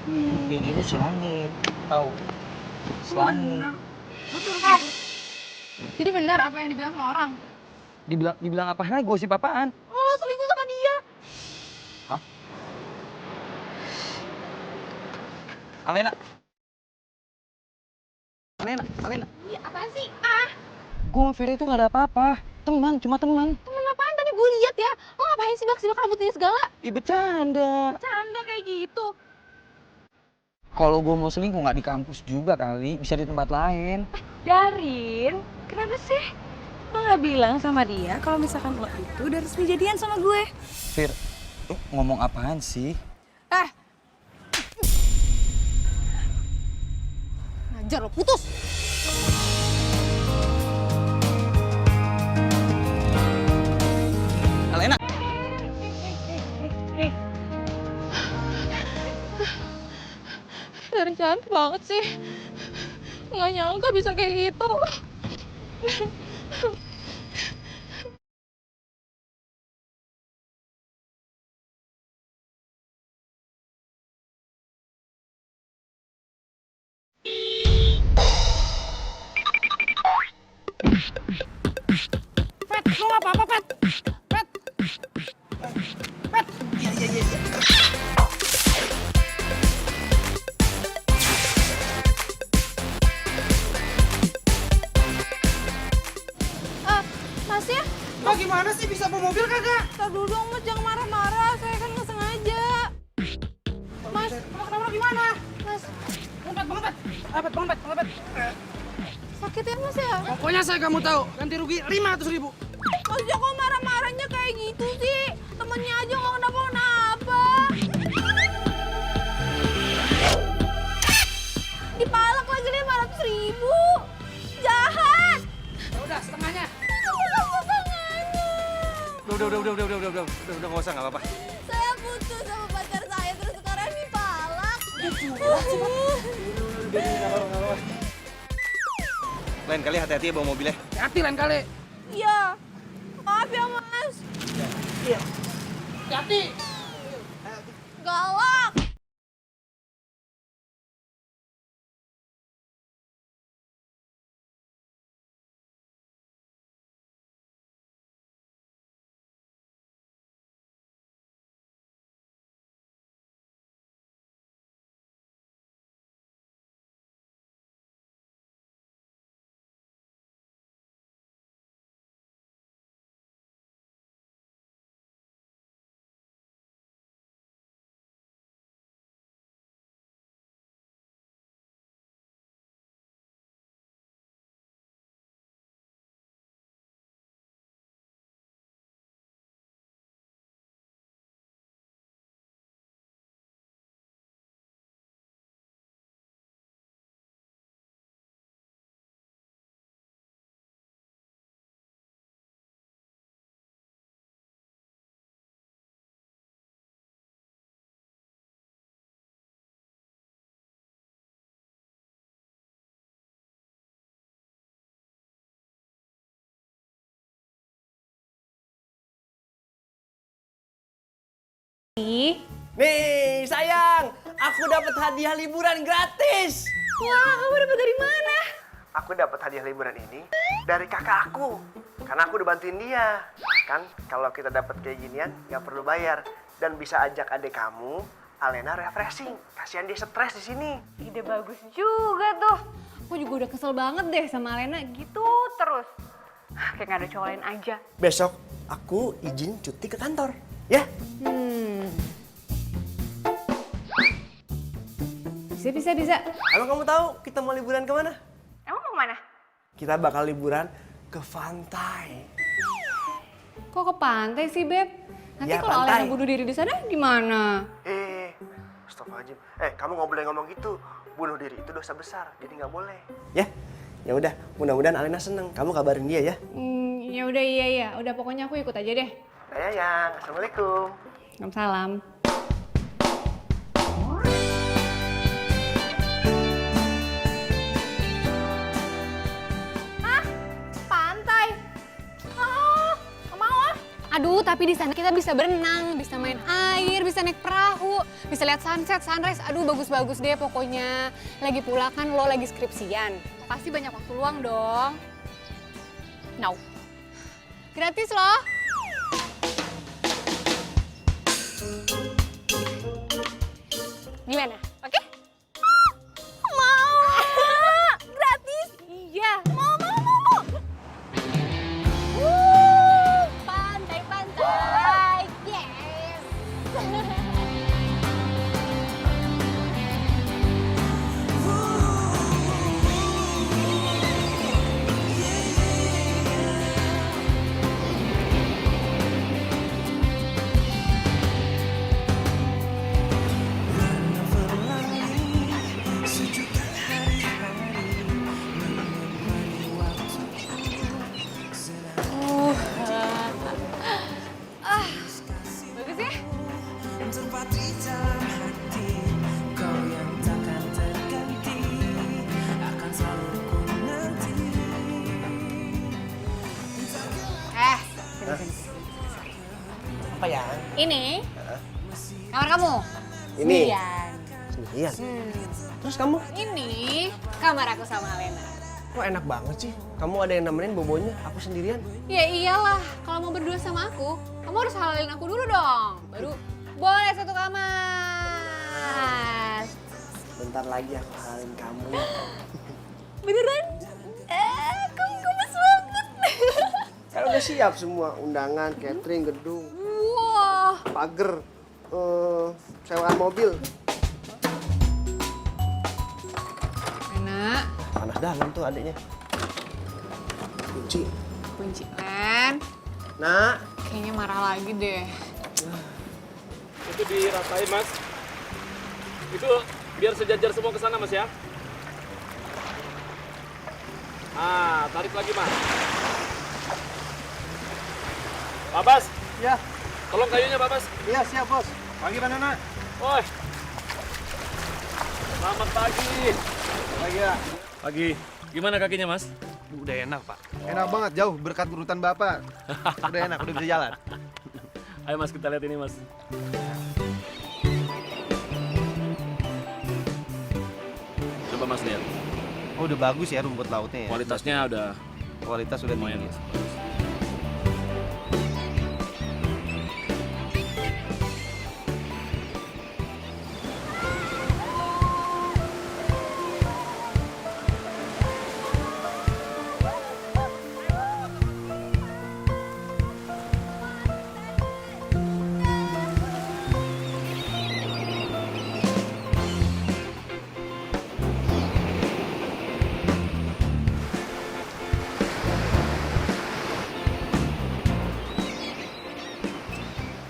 Kayak gitu selangit. Tahu? Selangit. Betul. Jadi benar apa yang dibilang sama orang? Dibilang apa lagi? Gosip apaan? Oh, selingkuh sama dia. Hah? Alena. Alena. Iya, apaan sih? Ah, Gue sama Vera itu gak ada apa-apa. Teman, cuma teman. temen apaan tadi gue lihat ya? Lo ngapain sih bak rambutnya segala? Ih, bercanda. Canda kayak gitu. Kalau gue mau selingkuh nggak di kampus juga kali, bisa di tempat lain. Darin, kenapa sih? Lo gak bilang sama dia kalau misalkan lo itu udah resmi jadian sama gue? Fir, lu ngomong apaan sih? Eh, ngajar lo, putus! Alena. Darin jahat banget sih. Nggak nyangka bisa kayak gitu. Pet, lo nggak apa-apa, Pet? Pet! Pet! Masnya? Lo gimana sih bisa bawa mobil kagak? Tar dulu dong, Mas. Jangan marah-marah. Saya kan nggak sengaja. Mas, Kenapa gimana? Mas. Pengebet. Sakit ya, Mas ya? Pokoknya saya kamu tahu, ganti rugi 500.000. Mas, kok marah-marahnya kayak gitu sih? Temennya aja nggak kenapa-kenapa. Dipalak lagi 500.000. Jahat. Ya udah setengahnya. Udah, nggak usah, nggak apa-apa. Saya putus sama pacar saya, terus sekarang dipalak. Lain kali hati-hati ya bawa mobilnya. Hati lain kali. Iya. Maaf ya, Mas. Iya. Hati. Galak. Nih, sayang, aku dapat hadiah liburan gratis. Wah, kamu dapat dari mana? Aku dapat hadiah liburan ini dari kakak aku. Karena aku udah bantuin dia. Kan kalau kita dapat kayak ginian nggak perlu bayar dan bisa ajak adik kamu, Alena refreshing. Kasihan dia stres di sini. Ide bagus juga tuh. Aku juga udah kesel banget deh sama Alena gitu terus. Kayak gak ada cowok lain aja. Besok aku izin cuti ke kantor, ya? Bisa. Emang kamu tahu kita mau liburan kemana? Emang mau kemana? Kita bakal liburan ke pantai. Kok ke pantai sih, Beb? Nanti Ya, kalau pantai. Alena bunuh diri di sana gimana? Astagfirullahaladzim. Kamu nggak boleh ngomong gitu. Bunuh diri itu dosa besar, jadi nggak boleh. Ya udah. Mudah-mudahan Alena seneng. Kamu kabarin dia ya. Ya udah iya. Udah pokoknya aku ikut aja deh. Sayang, assalamualaikum. Salam. Pantai. Nggak mau ah. Aduh, tapi di sana kita bisa berenang, bisa main air, bisa naik perahu, bisa lihat sunset, sunrise. Aduh, bagus-bagus deh pokoknya. Lagi pula kan lo lagi skripsian. Pasti banyak waktu luang dong. No. Gratis loh. Gimana? Oke? Mau! Gratis? Iya. Mau. Pantai-pantai. Yes. Bagus ya? Apa ya? Ini kamar kamu. Ini. Sendirian. Sendirian. Terus kamu? Ini kamar aku sama Alena. Kok enak banget sih? Kamu ada yang nemenin bobonya, aku sendirian. Ya iyalah, kalau mau berdua sama aku, kamu harus halalin aku dulu dong. Baru boleh satu kamar. Bentar lagi aku halalin kamu. Beneran? Kamu gemes banget. Kan udah siap semua, undangan, catering, gedung, Wah, pagar, sewaan mobil. Alena, Panas dalam tuh adiknya. Kunci. kunci Len. Nak, Kayaknya marah lagi deh. Itu diratain, Mas. Itu biar sejajar semua ke sana, Mas ya. Ah, tarik lagi, Mas. Pak Bas. Ya. Tolong kayunya, Pak Bas. Iya siap bos. Pagi mana nak? Oi. Selamat pagi. Pagi ya. Pagi. Gimana kakinya, Mas? Udah enak, Pak. Enak banget, jauh berkat urutan Bapak. Udah enak, udah bisa jalan. Ayo, Mas, kita lihat ini, Mas. Coba Mas lihat. Oh, udah bagus ya rumput lautnya ya. Kualitasnya udah Kualitas udah lumayan. tinggi.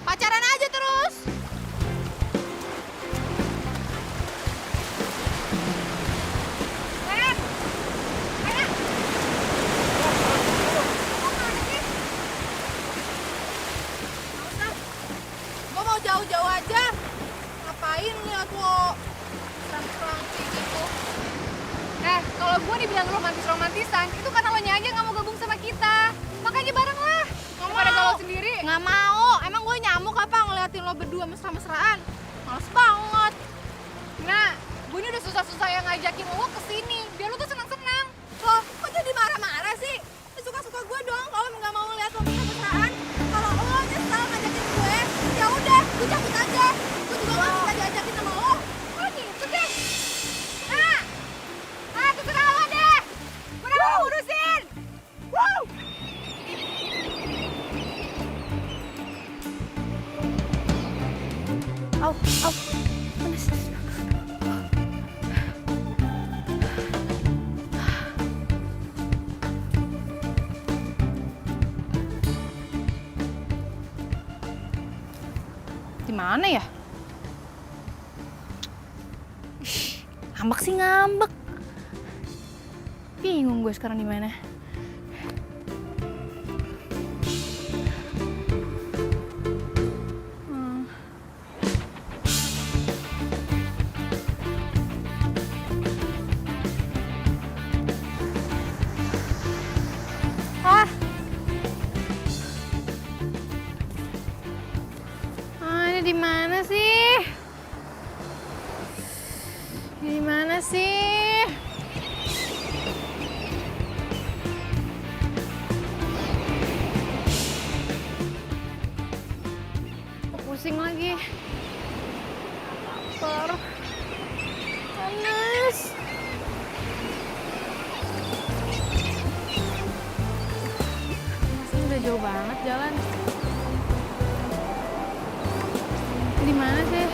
Pacaran aja terus. Len, Len. Gue mau jauh-jauh aja. Ngapain lihat lo serang-serang kayak gitu? Kalau gue dibilang romantis-romantisan, itu karena lo aja nggak mau gabung sama kita. Makanya bareng lah. Daripada galau sendiri. Nggak mau. Emang gue nyamuk apa ngeliatin lo berdua mesra-mesraan? Males banget. Nah, gue ini udah susah-susah yang ngajakin lo kesini. Biar lo tuh senang-senang. Loh, kok jadi marah-marah sih? Ya suka-suka gue dong kalau nggak mau lihat lo mesra-mesraan. Kalau lo nyesel ngajakin gue, ya udah, gue cabut aja. Gue juga nggak bisa diajakin sama lo. Oh gitu deh. Terserah lo deh. Gue udah mau urusin. Au, panas. Di mana ya? Ngambek sih ngambek. Bingung gue sekarang di mana. di mana sih? Di mana sih? Pusing lagi. Parah. Panas. Masih udah jauh banget jalan. Di mana sih?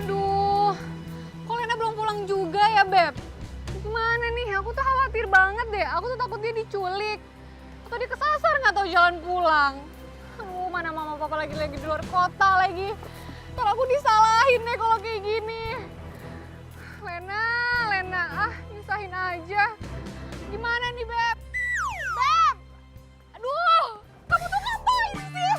Aduh, kok Lena belum pulang juga ya, Beb? Gimana nih? Aku tuh khawatir banget deh. Aku tuh takut dia diculik. Atau dia kesasar nggak tahu jalan pulang. Aduh, mana mama papa lagi di luar kota lagi. Ntar aku disalahin deh kalau kayak gini. Lena, nyusahin aja. Gimana nih, Beb? Beb! Aduh, kamu tuh ngapain sih?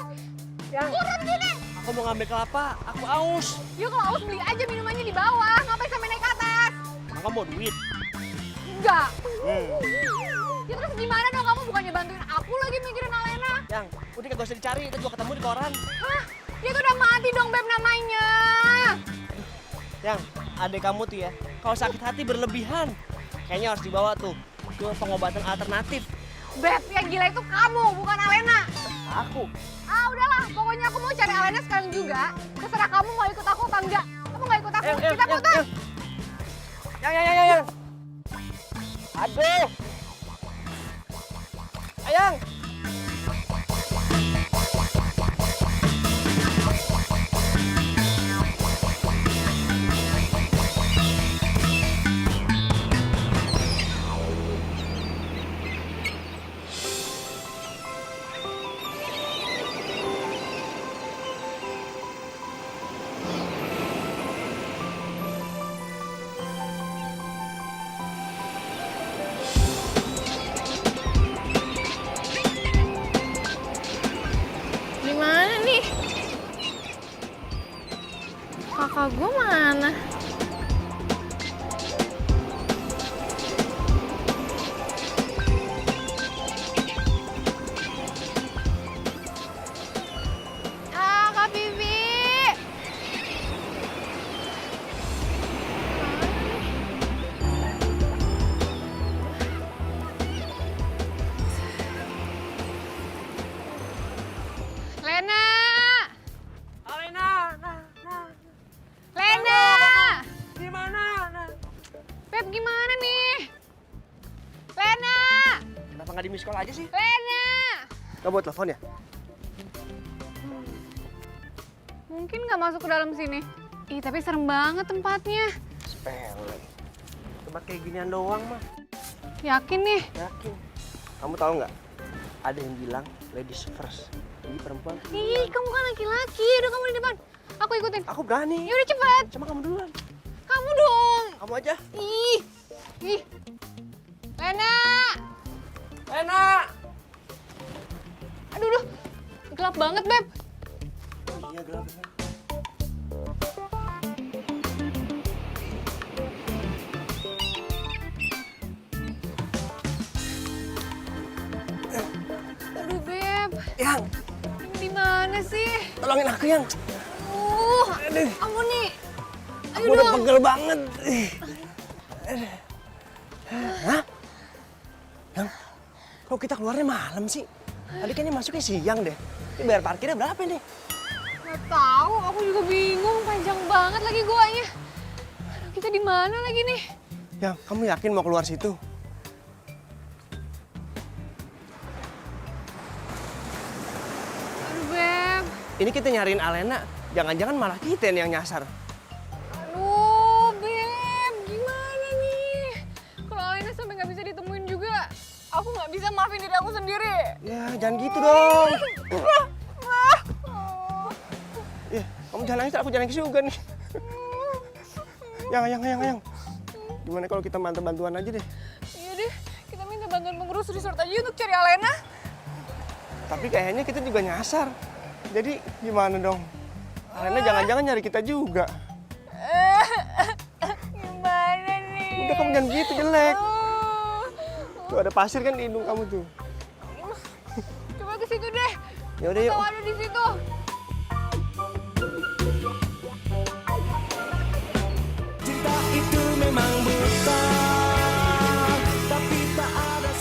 Turun gini! Aku mau ngambil kelapa, aku aus. Yuk kalau haus beli aja minumannya di bawah, ngapain sampai naik ke atas? Aku mau duit. Enggak. Ya terus gimana dong, kamu bukannya bantuin aku lagi mikirin Alena? Yang, udah gak usah dicari, itu juga ketemu di koran. Hah? Dia tuh udah mati dong, Beb, namanya. Yang, adek kamu tuh ya, kalau sakit hati berlebihan. Kayaknya harus dibawa tuh ke pengobatan alternatif. Beb, yang gila itu kamu, bukan Alena. Aku. Ah udahlah, pokoknya aku mau cari Alena sekarang juga. Terserah kamu mau ikut aku apa enggak. Kamu nggak ikut aku, kita putus. Yang. Aduh. Ayang. Di mana nih? Kakak gue mana? Ah, Kak Bibi. Lena! Alena. Lena! Gimana? Beb, gimana nih? Lena! Kenapa nggak di miss call aja sih? Lena! Nggak buat telepon ya? Mungkin nggak masuk ke dalam sini. Ih, tapi serem banget tempatnya. Sepele. Tempat kayak ginian doang mah. Yakin nih? Yakin. Kamu tahu nggak? Ada yang bilang ladies first. Jadi perempuan. Ih, kamu kan laki-laki. Udah kamu di depan. Aku ikutin. Aku berani. Ya udah cepet. Cuma kamu duluan. Kamu dong. Kamu aja. Ih. Lena. Lena. Aduh. Gelap banget, Beb. Oh iya gelap. Aduh, Beb. Yang, Di mana sih? tolongin aku yang. Kamu nih. Ayo Aku udah dong. pegel banget. Hah? Yang, kok kita keluarnya malam sih? Tadi kayaknya masuknya siang deh. Ini bayar parkirnya berapa nih? Nggak tahu, aku juga bingung. Panjang banget lagi guanya. Aduh, kita di mana lagi nih? Yang, kamu yakin mau keluar situ? Aduh, Beb. Ini kita nyariin Alena, jangan-jangan malah kita yang nyasar. Aduh, Beb. Gimana nih? Kalau Alena sampai nggak bisa ditemuin Aku nggak bisa maafin diri aku sendiri. Ya, jangan gitu dong. Ya, kamu jangan nangis, aku jangan nangis juga nih. Yang. Gimana kalau kita minta bantuan aja deh? Iya deh, kita minta bantuan pengurus resort aja untuk cari Alena. Tapi kayaknya kita juga nyasar. Jadi gimana dong? Alena jangan-jangan nyari kita juga. Gimana nih? Udah kamu jangan gitu, jelek. Tuh ada pasir kan di hidung kamu tuh. Coba ke situ deh. Ya udah yuk. Tahu ada di situ. Cinta itu memang buta, tapi tak ada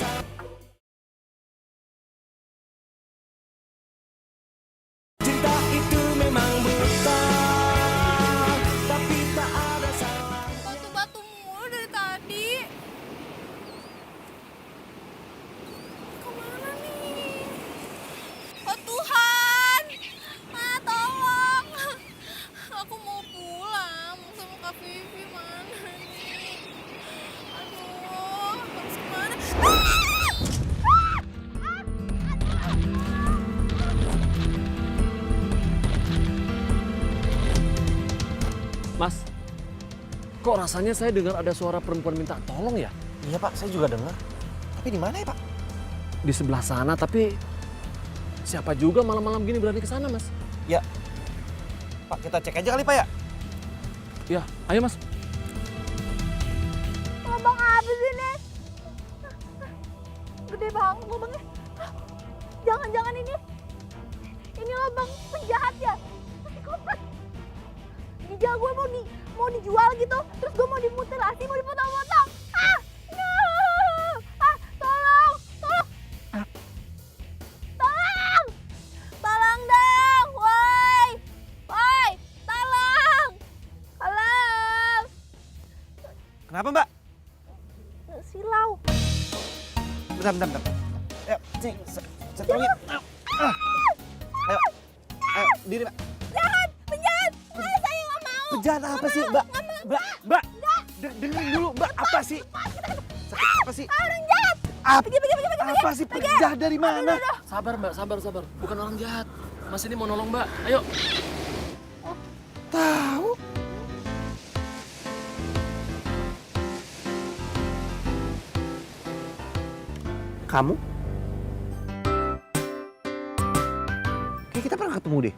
Cinta itu memang buta, tapi tak ada salah. Batu-batu mulu dari tadi. Kemana nih? Oh Tuhan, tolong. Aku mau pulang sama Kak Vivi, mana nih? Aduh, harus kemana? Mas, kok rasanya saya dengar ada suara perempuan minta tolong ya? Iya Pak, saya juga dengar. Tapi di mana ya Pak? Di sebelah sana, tapi siapa juga malam-malam gini berani ke sana, Mas? Ya, Pak kita cek aja kali Pak ya. Ya, ayo Mas. Lubang apa sih ini? Gede banget lubangnya. Jangan-jangan ini lubang penjahat ya? Psikopat. Ginjal gue mau dijual gitu, terus gue mau dimutilasi, mau dipotong-potong. No! Tolong! Tolong dong, woi! Tolong! Kenapa Mbak? Silau. Bentar. Ayo, sini, saya tolongin. Ayo, diri Mbak. Penjahat! Saya nggak mau. Penjahat apa sih Mbak? Mbak, dengerin dulu Mbak, apa sih? Sakit apa sih? Orang jahat. Pergi. Apa sih penjahat dari mana? Sabar Mbak, sabar. Bukan orang jahat. Mas ini mau nolong Mbak. Ayo. Tahu? Kamu? Kayak kita pernah ketemu deh.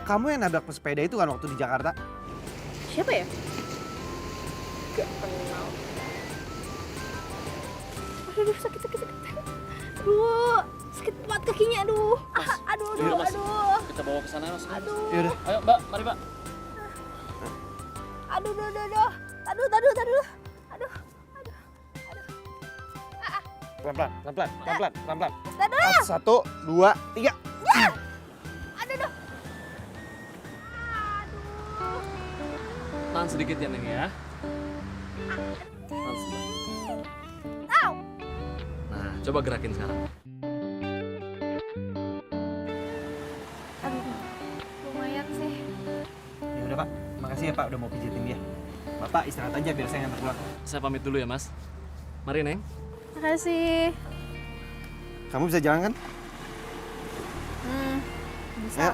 Kamu yang nabrak pesepeda itu kan waktu di Jakarta? Siapa ya? Gak kenal. Aduh, sakit. Aduh, sakit banget kakinya, aduh. Yaudah, Mas. Aduh. Kita bawa ke sana, Mas. Aduh. Yaudah. Ayo Mbak, mari Mbak. Aduh. Aduh. Pelan-pelan. Dadah. 1, 2, 3. Aduh. Tahan sedikit ya, Neng ya. Tahan sedikit. Au. Nah, coba gerakin sekarang. Aduh, lumayan sih. Ya udah Pak, makasih ya Pak udah mau pijitin dia. Bapak istirahat aja biar saya nganter pulang. Saya pamit dulu ya, Mas. Mari, Neng. Makasih. Kamu bisa jalan kan? Bisa. Ya,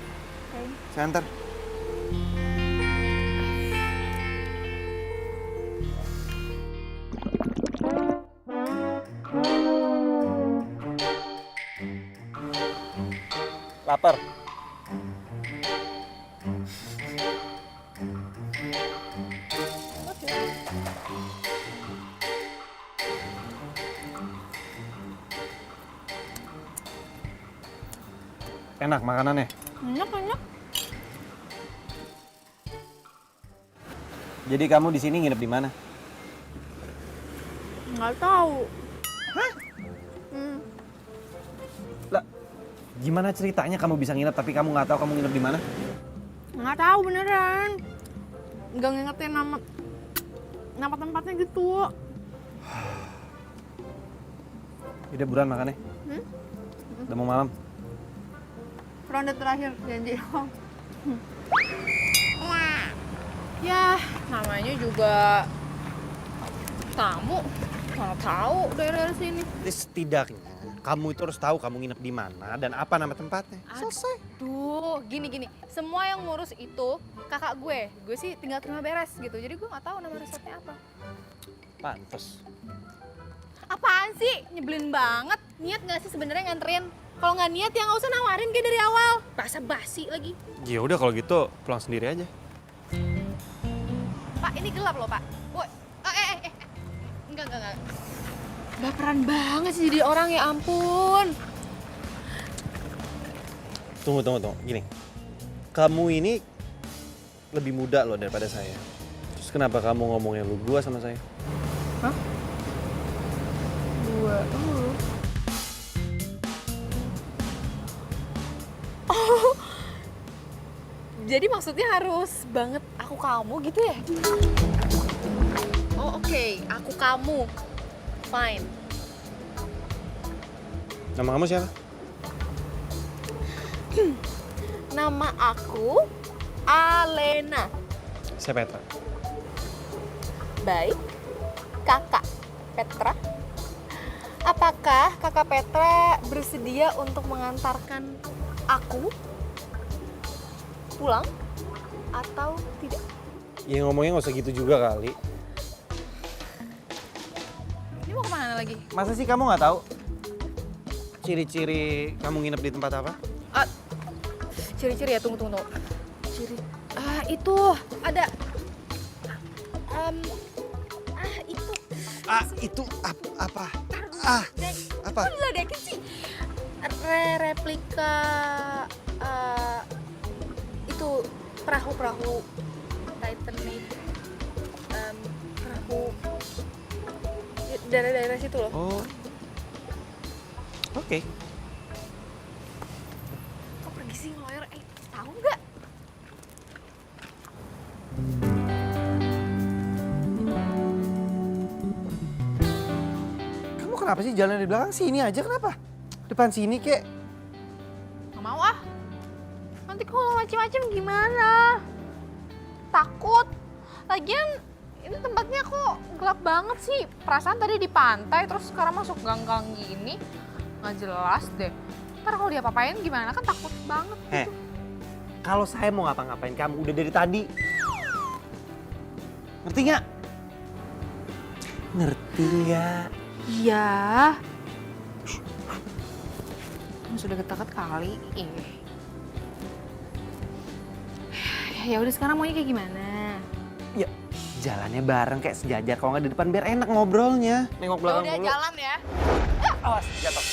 saya antar. Lapar. Enak makanannya. Enak. Jadi kamu di sini nginep di mana? Nggak tahu. Lah, gimana ceritanya kamu bisa nginep tapi kamu nggak tahu kamu nginep di mana? Nggak tahu beneran. Nggak ngingetin nama tempatnya gitu. Udah buruan makannya. Udah mau malam. Ronde terakhir janji dong. Ya, namanya juga Kamu mana tahu daerah sini? Jadi setidaknya kamu itu harus tahu kamu nginep di mana dan apa nama tempatnya. Selesai. Aduh, gini. Semua yang ngurus itu kakak gue. Gue sih tinggal terima beres gitu. Jadi gue nggak tahu nama resortnya apa. Pantes. Apaan sih? Nyebelin banget. Niat nggak sih sebenarnya nganterin? Kalau nggak niat ya nggak usah nawarin kayak dari awal. Basa-basi lagi. Ya udah kalau gitu pulang sendiri aja. Pak, ini gelap loh, Pak. Woi, enggak. Baperan banget sih jadi orang, ya ampun. Tunggu. Gini, kamu ini lebih muda loh daripada saya. Terus kenapa kamu ngomongnya lu gua sama saya? Hah? Gua, lu. Oh, jadi maksudnya harus banget aku kamu gitu ya? Oh oke, aku kamu. Fine. Nama kamu siapa? Nama aku Alena. Saya Petra. Baik, kakak Petra. Apakah kakak Petra bersedia untuk mengantarkan aku pulang atau tidak? Ya ngomongnya nggak usah gitu juga kali. Ini mau kemana lagi? Masa sih kamu nggak tahu ciri-ciri kamu nginep di tempat apa? Ciri-ciri ya, tunggu. Ciri, itu ada, itu. Itu apa? Apa? Kok diledekin sih? Replika, itu perahu Titanic, perahu daerah-daerah situ loh. Oh, oke. Kok pergi sih ngeloyor? Tahu nggak? Kamu kenapa sih jalan di belakang sini aja kenapa? Depan sini kek. Nggak mau ah. Nanti kalau macem-macem gimana? Takut. Lagian ini tempatnya kok gelap banget sih. Perasaan tadi di pantai terus sekarang masuk gang-gang gini. Nggak jelas deh. Ntar kalau dia apa-apain gimana, kan takut banget gitu. Kalau saya mau ngapa-ngapain kamu udah dari tadi. Ngerti nggak? Ngerti nggak? Iya. Kamu sudah ketakat kali. Ya udah, sekarang maunya kayak gimana? Ya, jalannya bareng kayak sejajar. Kalau nggak di depan biar enak ngobrolnya. Nengok belakang Udah dulu. jalan ya. Awas, jatuh.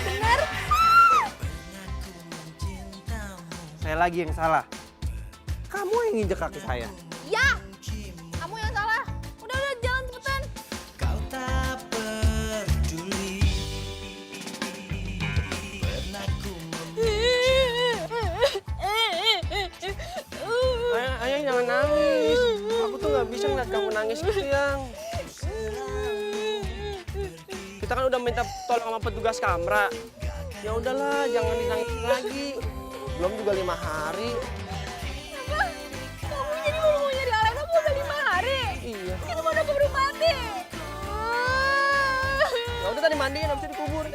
Bener. Saya lagi yang salah. Kamu yang nginjek kaki saya. Ya, kamu yang salah. Udah jalan cepetan. Kau tak peduli. Pernah ku Ayang jangan nangis. Aku tuh nggak bisa ngeliat kamu nangis gitu, Yang. Kita kan udah minta tolong sama petugas kamera. Ya udahlah, jangan dinangis lagi. Belum juga 5 hari. Kamu jadi mau nyari Alena mau udah 5 hari? Iya. Kita mau udah keburu mati. Ya udah tadi mandiin habis itu dikubur.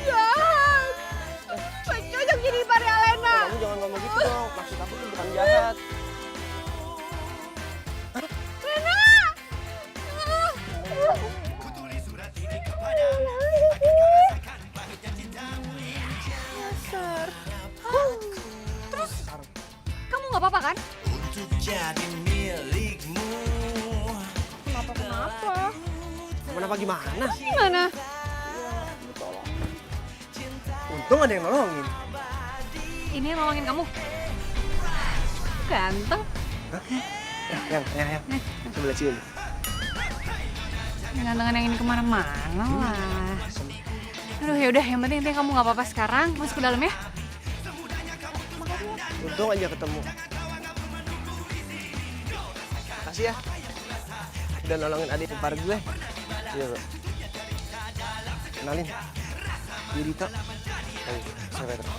Jahat. Cocok jadi pari Alena. Kamu jangan ngomong gitu dong. Maksud aku tuh bukan jahat. Lena. Dasar. Terus kamu nggak apa-apa kan? untuk jadi milikmu. Kenapa? Kenapa gimana? Gimana? Untung ada yang nolongin. Ini yang nolongin kamu. Ganteng. Yang. Sebelah sini. Gantengan yang ini kemana-mana lah. Aduh yaudah, yang penting kamu nggak apa-apa sekarang. Masuk ke dalam ya. Untung aja ketemu. Makasih ya. Udah nolongin adik ipar gue. Iya, Bro. Kenalin, dia Dito. Saya Petra.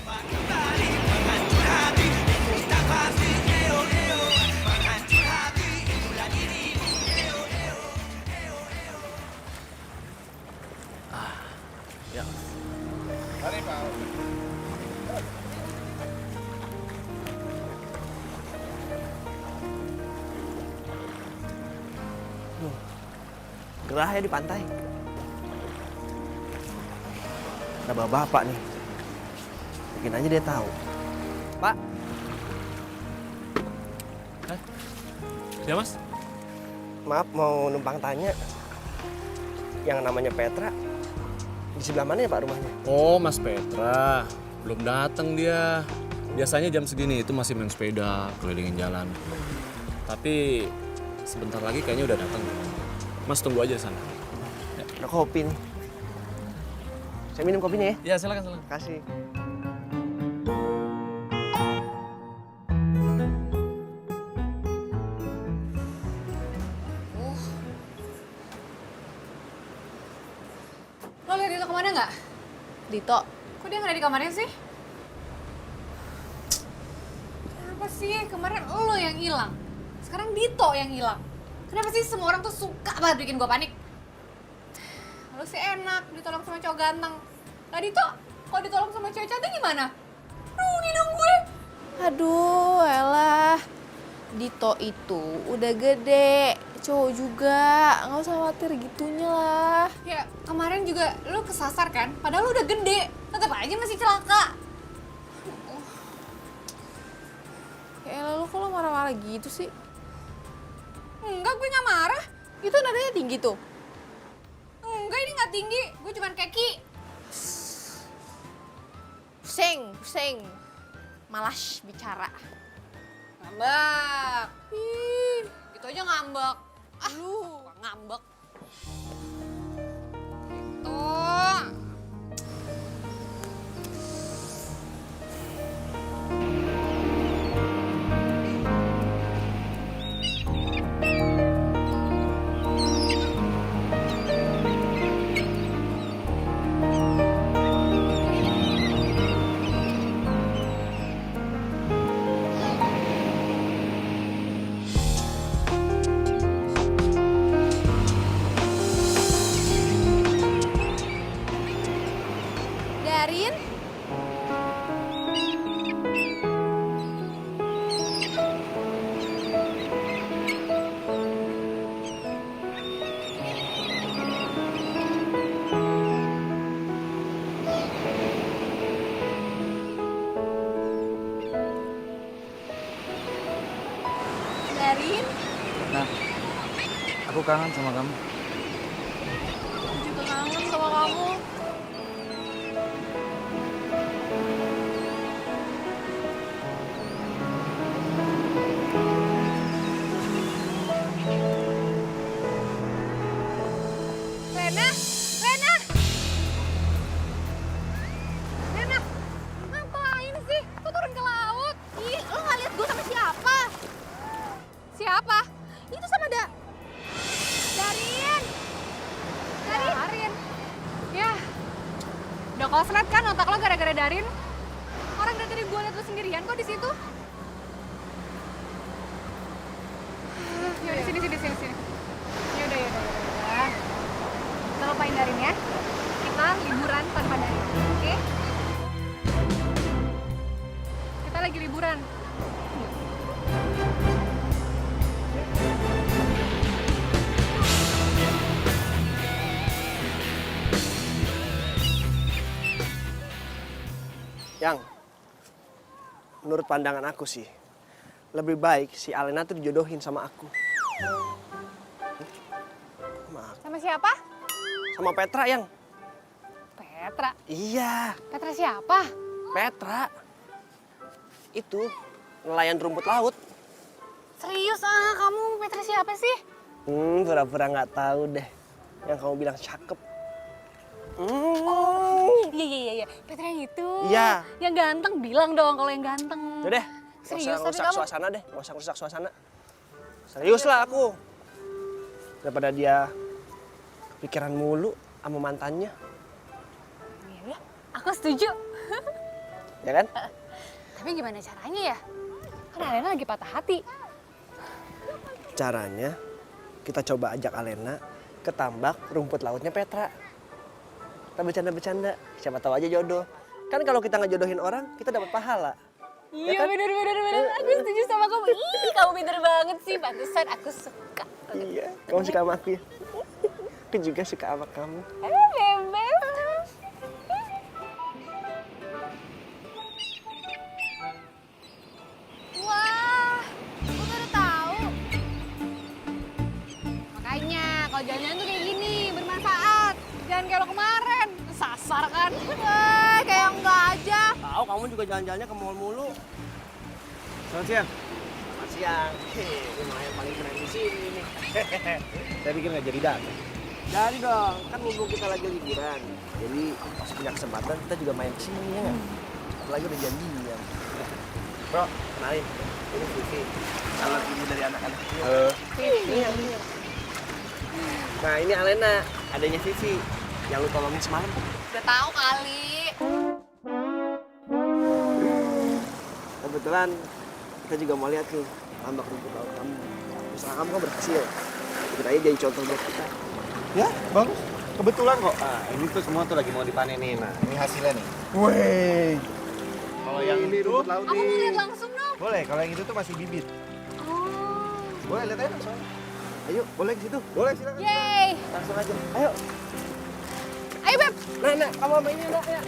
Ya. Gerah ya di pantai. Ada bapak nih. Mungkin aja dia tahu. Pak, Ya mas? maaf mau numpang tanya. Yang namanya Petra, di sebelah mana ya Pak rumahnya? Oh Mas Petra, belum datang dia. Biasanya jam segini itu masih main sepeda, kelilingin jalan. Tapi sebentar lagi kayaknya udah datang. Mas tunggu aja sana. Ada kopi nih. Saya minum kopinya ya. Ya silakan silakan. Kasih. Lo lihat Dito kemana nggak? Dito, Kok dia nggak ada di kamarnya sih? Kenapa sih? Kemarin lo yang hilang. Sekarang Dito yang hilang. Kenapa sih semua orang tuh suka banget bikin gue panik? Lo sih enak ditolong sama cowok ganteng. Lah Dito, kalau ditolong sama cewek cantik gimana? Rugi dong gue. aduh, elah. Dito itu udah gede, cowok juga, nggak usah khawatir gitunya lah. Ya kemarin juga lo kesasar kan? Padahal lo udah gede, tetap aja masih celaka. Ya elah, lu kok lo marah-marah gitu sih? Enggak, gue nggak marah. Itu nadanya tinggi tuh. Enggak, ini nggak tinggi. Gue cuman keki. Pusing. Malas bicara. Ngambek. Ih, gitu aja ngambek. Lu ngambek. Gitu. Darin? Darin? Nah, aku kangen sama kamu. Aku juga kangen sama kamu. Rena, Rena, Rena, ngapain sih? Kok turun ke laut? Ih, lo nggak lihat gue sama siapa? Siapa? Itu sama Darin. Darin. Ya, udah koslet kan otak lo gara-gara Darin? Orang dari tadi gue liat lo sendirian kok di situ. Yaudah, sini. Yaudah. Kita lupain Darin ya. Kita liburan tanpa Darin, oke? Kita lagi liburan. Yang, menurut pandangan aku sih, lebih baik si Alena tuh dijodohin sama aku. Sama siapa? Sama Petra, Yang. Petra. Iya, Petra siapa? Petra. Itu, nelayan rumput laut. Serius kamu Petra siapa sih? Pura-pura nggak tahu deh. Yang kamu bilang cakep. Iya. Petra yang itu. Iya. Yang ganteng bilang dong kalau yang ganteng. Udah deh, Serius, nggak tapi usah kamu- suasana deh, nggak usah rusak suasana. Serius lah aku. Daripada dia pikiran mulu sama mantannya. Aku setuju. Ya kan? Tapi gimana caranya ya? Kan Alena lagi patah hati. Caranya kita coba ajak Alena ke tambak rumput lautnya Petra. Kita bercanda-bercanda, siapa tahu aja jodoh. Kan kalau kita ngejodohin orang, kita dapat pahala. Iya kan? bener. Aku setuju sama kamu. Ih, kamu pinter banget sih. Pantesan aku suka. Iya, kamu suka sama aku ya? Aku juga suka sama kamu. Bebek. Wah, aku baru tahu. Makanya kalau jalan-jalan tuh kayak gini, bermanfaat. Jangan kayak lo kemarin, sasar kan? Kayak enggak aja. Tahu kamu juga jalan-jalannya ke mall mulu. Selamat siang. Selamat siang. Lumayan paling keren di sini nih. Saya pikir nggak jadi datang. Jadi dong, kan mumpung kita lagi liburan. Jadi pas punya kesempatan kita juga main ke sini ya nggak? Apalagi udah janjian. Bro, kenalin. Ini Vivi. Calon ibu dari anak-anak. Halo. Iya. Nah ini Alena, adanya Vivi. Yang lu tolongin semalam. Udah tahu kali. Kebetulan kita juga mau lihat nih tambak rumput laut kamu. Usaha kamu kan berhasil. Kita aja jadi contoh buat kita. Ya, bagus. Kebetulan kok. Ah, ini tuh semua tuh lagi mau dipanenin. Nah, ini hasilnya nih. Wih. Kalau yang ini rumput laut Aku mau lihat langsung dong. boleh. Kalau yang itu tuh masih bibit. Oh. Boleh lihat aja langsung. Ayo, boleh ke situ. Boleh silakan. Yeay. Langsung aja. Ayo. Ayo Beb. Nah, kamu sama ini nak ya.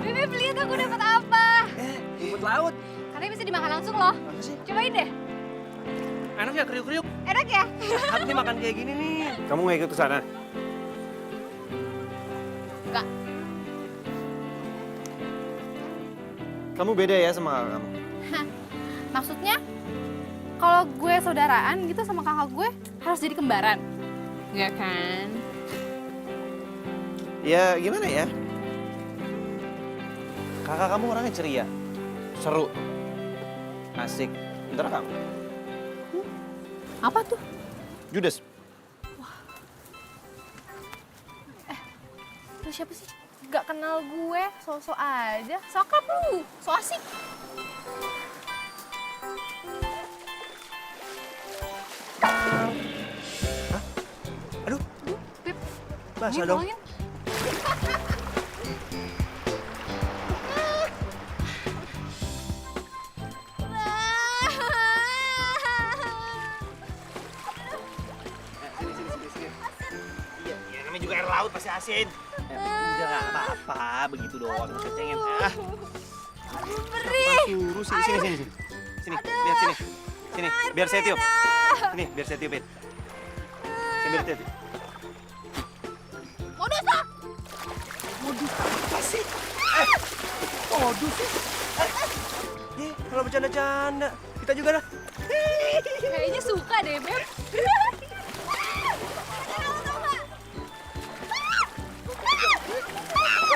Beb, lihat aku dapat apa. Rumput laut. Katanya bisa dimakan langsung loh. Apa sih? Cobain deh. Enak ya kriuk-kriuk. Enak ya? Sehat nih makan kayak gini nih. Kamu nggak ikut ke sana? Enggak. Kamu beda ya sama kakak kamu. Maksudnya kalau gue saudaraan gitu sama kakak gue harus jadi kembaran. Enggak kan? Ya gimana ya? Kakak kamu orangnya ceria, seru, asik. Bentar kamu. Apa tuh? Judes. Lu siapa sih? Gak kenal gue, so-so aja. Sokap lu, so asik. Aduh, Beb. basah Ini dong. tolongin. Iya, namanya juga air laut pasti asin. Udah nggak apa-apa, begitu doang. Kecengin. Suruh sini. Sini, lihat sini. Sini, biar saya tiup. Sini, biar saya tiupin. Saya biar tiup. Modus ah! Modus apa sih? Modus sih? Kalau bercanda-canda, kita juga dah. Kayaknya suka deh Beb.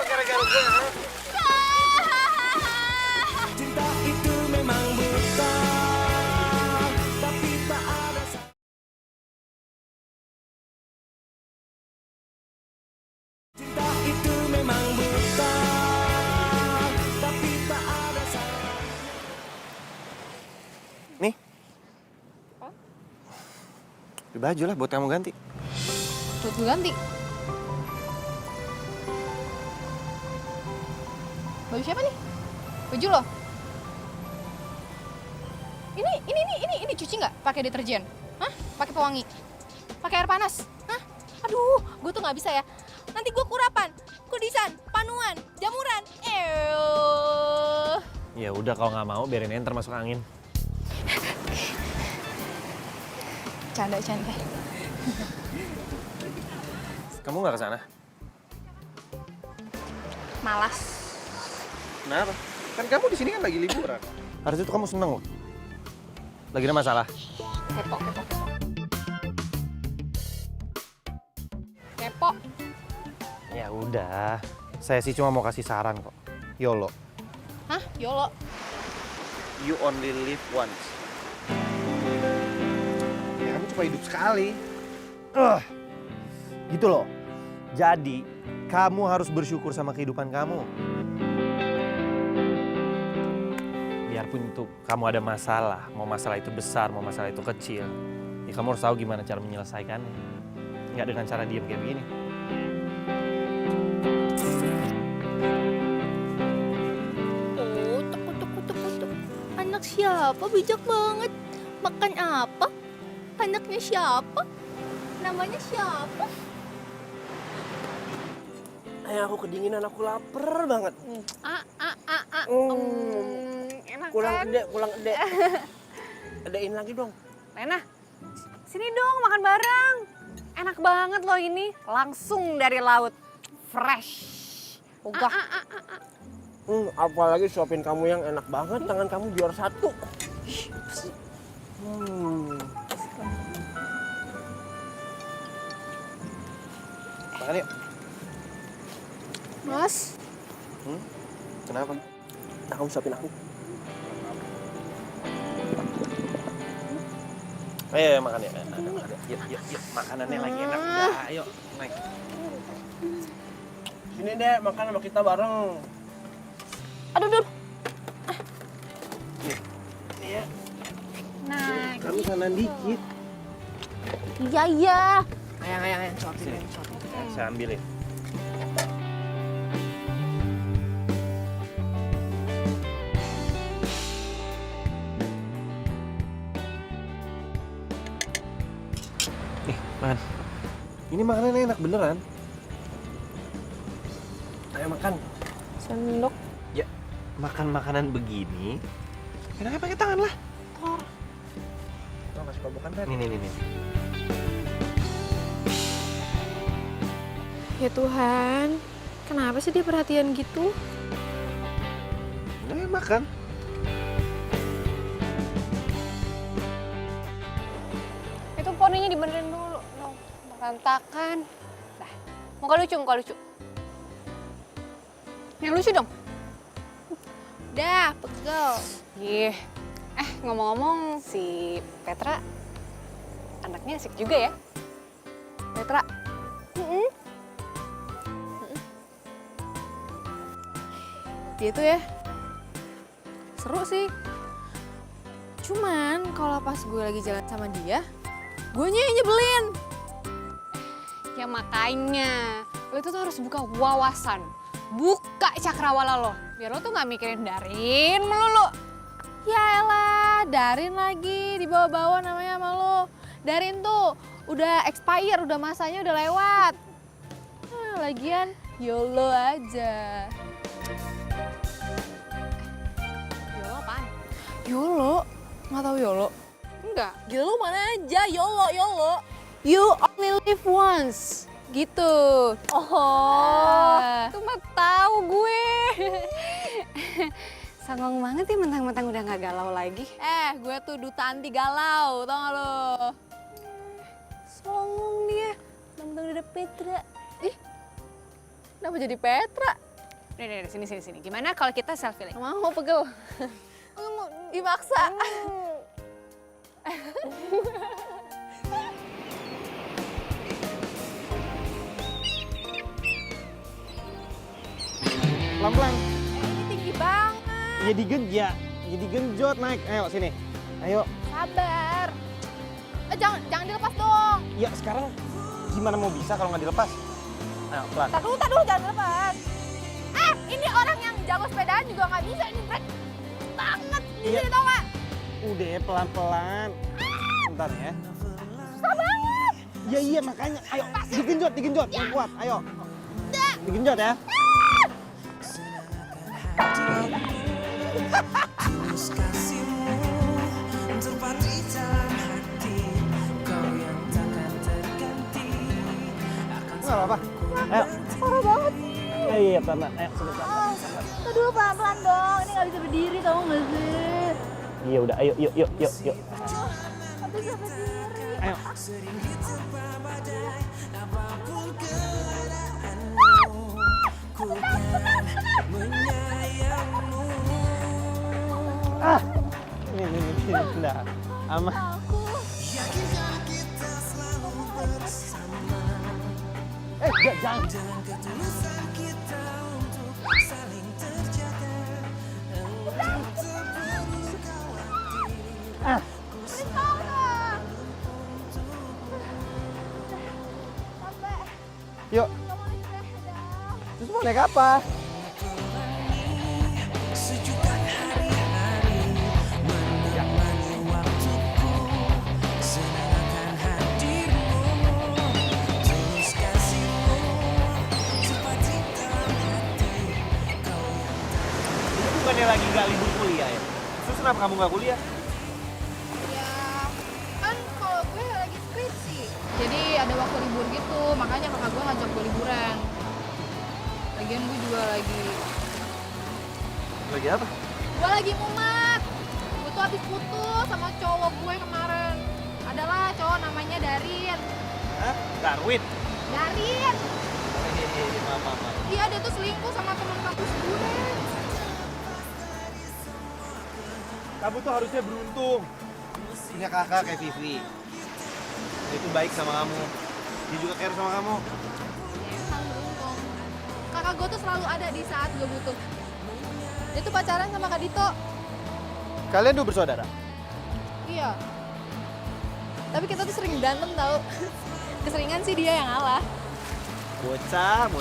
Gara-gara gue. Cinta itu memang buta, tapi tak ada. Cinta itu memang buta, tapi tak ada. Nih. Beli baju lah buat kamu ganti. Buat gue ganti. Baju siapa nih? Baju lo? Ini cuci nggak? Pakai deterjen? Hah? Pakai pewangi? Pakai air panas? Hah? Aduh, gue tuh nggak bisa ya. Nanti gue kurapan, kudisan, panuan, jamuran. Ya udah kalau nggak mau biarin enter masuk angin. Canda. Kamu nggak ke sana? Malas. Kenapa? Kan kamu di sini kan lagi liburan. Harusnya tuh kamu seneng loh. Lagi ada masalah. Kepo. Ya udah, saya sih cuma mau kasih saran kok. YOLO. Hah? YOLO? You only live once. cuma hidup sekali. Gitu loh. Jadi, kamu harus bersyukur sama kehidupan kamu. Biarpun itu kamu ada masalah, mau masalah itu besar, mau masalah itu kecil, ya kamu harus tahu gimana cara menyelesaikannya. Nggak dengan cara diam kayak begini. Oh, tuk. Anak siapa? Bijak banget. Makan apa? Anaknya siapa? Namanya siapa? Aku kedinginan, aku lapar banget. Enak Kurang kan? gede. Adein lagi dong. Lena, sini dong makan bareng. Enak banget loh ini, langsung dari laut. Fresh. Ogah. Apalagi suapin kamu yang enak banget, tangan kamu juara 1. Makan yuk. Mas, Kenapa? Nah, kamu suapin aku. Ayo makan ya. Yuk. Makanannya lagi enak. Udah, ayo. Naik. Sini deh, makan sama kita bareng. aduh. Nah, Kamu sana dikit. Iya. ayang, suapin. Saya ambilin. Nih, makan. Ini makanannya enak beneran. Ayo makan. Sendok. Ya, makan makanan begini. Enaknya pakai tangan lah. Lo nggak suka bukan kan? Nih. Ya Tuhan, kenapa sih dia perhatian gitu? Nah, makan. Itu poninya dibenerin dulu. No, berantakan. Dah, muka lucu. Yang lucu dong. Dah, pegel. Ih, ngomong-ngomong si Petra anaknya asik juga ya. Petra. Dia tuh ya seru sih. Cuman kalau pas gue lagi jalan sama dia, guenya yang nyebelin. Ya makanya lo tuh harus buka wawasan, buka cakrawala lo, biar lo tuh nggak mikirin Darin melulu. Ya elah, Darin lagi dibawa-bawa namanya sama lo. Darin tuh udah expire, udah masanya udah lewat. Lagian YOLO aja. YOLO apaan? YOLO? Nggak tahu YOLO? Enggak. Gila lu mana aja, YOLO. You only live once. Gitu. Oh. Itu mah tahu gue. Songong banget ya mentang-mentang udah nggak galau lagi. Gue tuh duta anti galau, tau gak lo? Songong dia, mentang-mentang udah ada Petra. Ih, kenapa jadi Petra? Nih, sini. Gimana kalau kita selfie lagi? Mau, pegel. Mau dimaksa. Pelan-pelan. Ini tinggi banget. Ya digenjot naik. Ayo sini. Ayo. Sabar. Jangan dilepas dong. Ya sekarang gimana mau bisa kalau nggak dilepas? Ayo pelan. Tar dulu, jangan dilepas. Ini orang yang jago sepedaan juga nggak bisa. Ini berat banget. Iya. Ini tau nggak? Udah pelan-pelan. Bentar ya. Susah banget. Ya iya makanya. Ayo digenjot yang kuat. Ayo. Digenjot ya. Tulus kasihmu terpatri dalam hati, kau yang takkan terganti. Nggak apa-apa. Ayo. Parah banget sih. Iya pelan-pelan. Ayo sebentar. Aduh, pelan-pelan dong. Ini nggak bisa berdiri, tau nggak sih? Iya udah. Ayo yuk. Tapi bisa berdiri. Ayo. Sering diterpa badai, apapun keadaanmu, ku kan menyayangmu. Ini. Nah, aman. Aku. Yakinkah kita Enggak, jangan. Dengan ketulusan kita untuk saling terjaga. Engkau tak perlu khawatir. Yuk. Terus mau naik apa? Sejuta hari-hari menemani waktuku, senang akan hadirmu, tulus kasihmu, cepat hitam hati, kau yang Ini bukannya lagi nggak libur kuliah ya? Terus kenapa kamu nggak kuliah? Ya, kan kalau gue lagi skripsi. Jadi ada waktu libur gitu, makanya kakak gue ngajak gue liburan. Lagian gue juga lagi apa? Gue lagi mumet. Gue tuh habis putus sama cowok gue kemarin. Adalah cowok namanya Darin. Hah? Darwin? Darin. Maaf. Iya, dia tuh selingkuh sama teman kampus gue. Kamu tuh harusnya beruntung. Punya kakak kayak Vivi. Dia itu baik sama kamu. Dia juga care sama kamu. Ya, emang beruntung. Kakak gue tuh selalu ada di saat gue butuh. Dia tuh pacaran sama Kak Dito. Kalian dua bersaudara? Iya. Tapi kita tuh sering berantem tau. Keseringan sih dia yang ngalah. Bocah.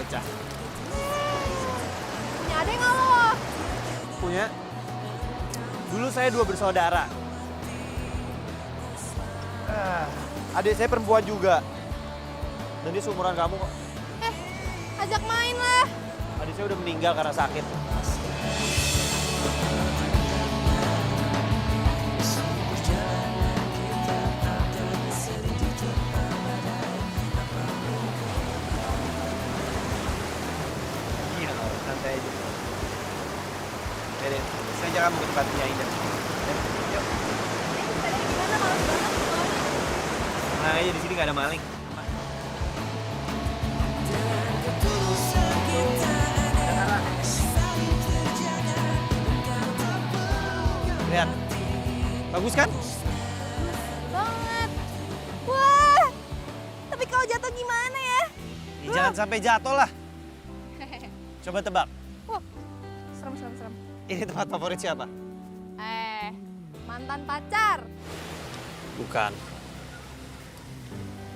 Punya adek nggak lo? Punya. Dulu saya dua bersaudara. Adik saya perempuan juga. Dan dia seumuran kamu kok. Ajak main lah. Adik saya udah meninggal karena sakit. Iya, santai aja. Dede, saya ajak kamu ke tempat punya Indah. Yuk. Nah, aja di sini nggak ada maling. ketulusan kita ada saling terjaga. Lihat, bagus kan? Banget. Wah. Tapi kalau jatuh gimana ya? Ya, jangan sampai jatuh lah. Coba tebak, Wah. Serem. ini tempat favorit siapa? Mantan pacar. Bukan.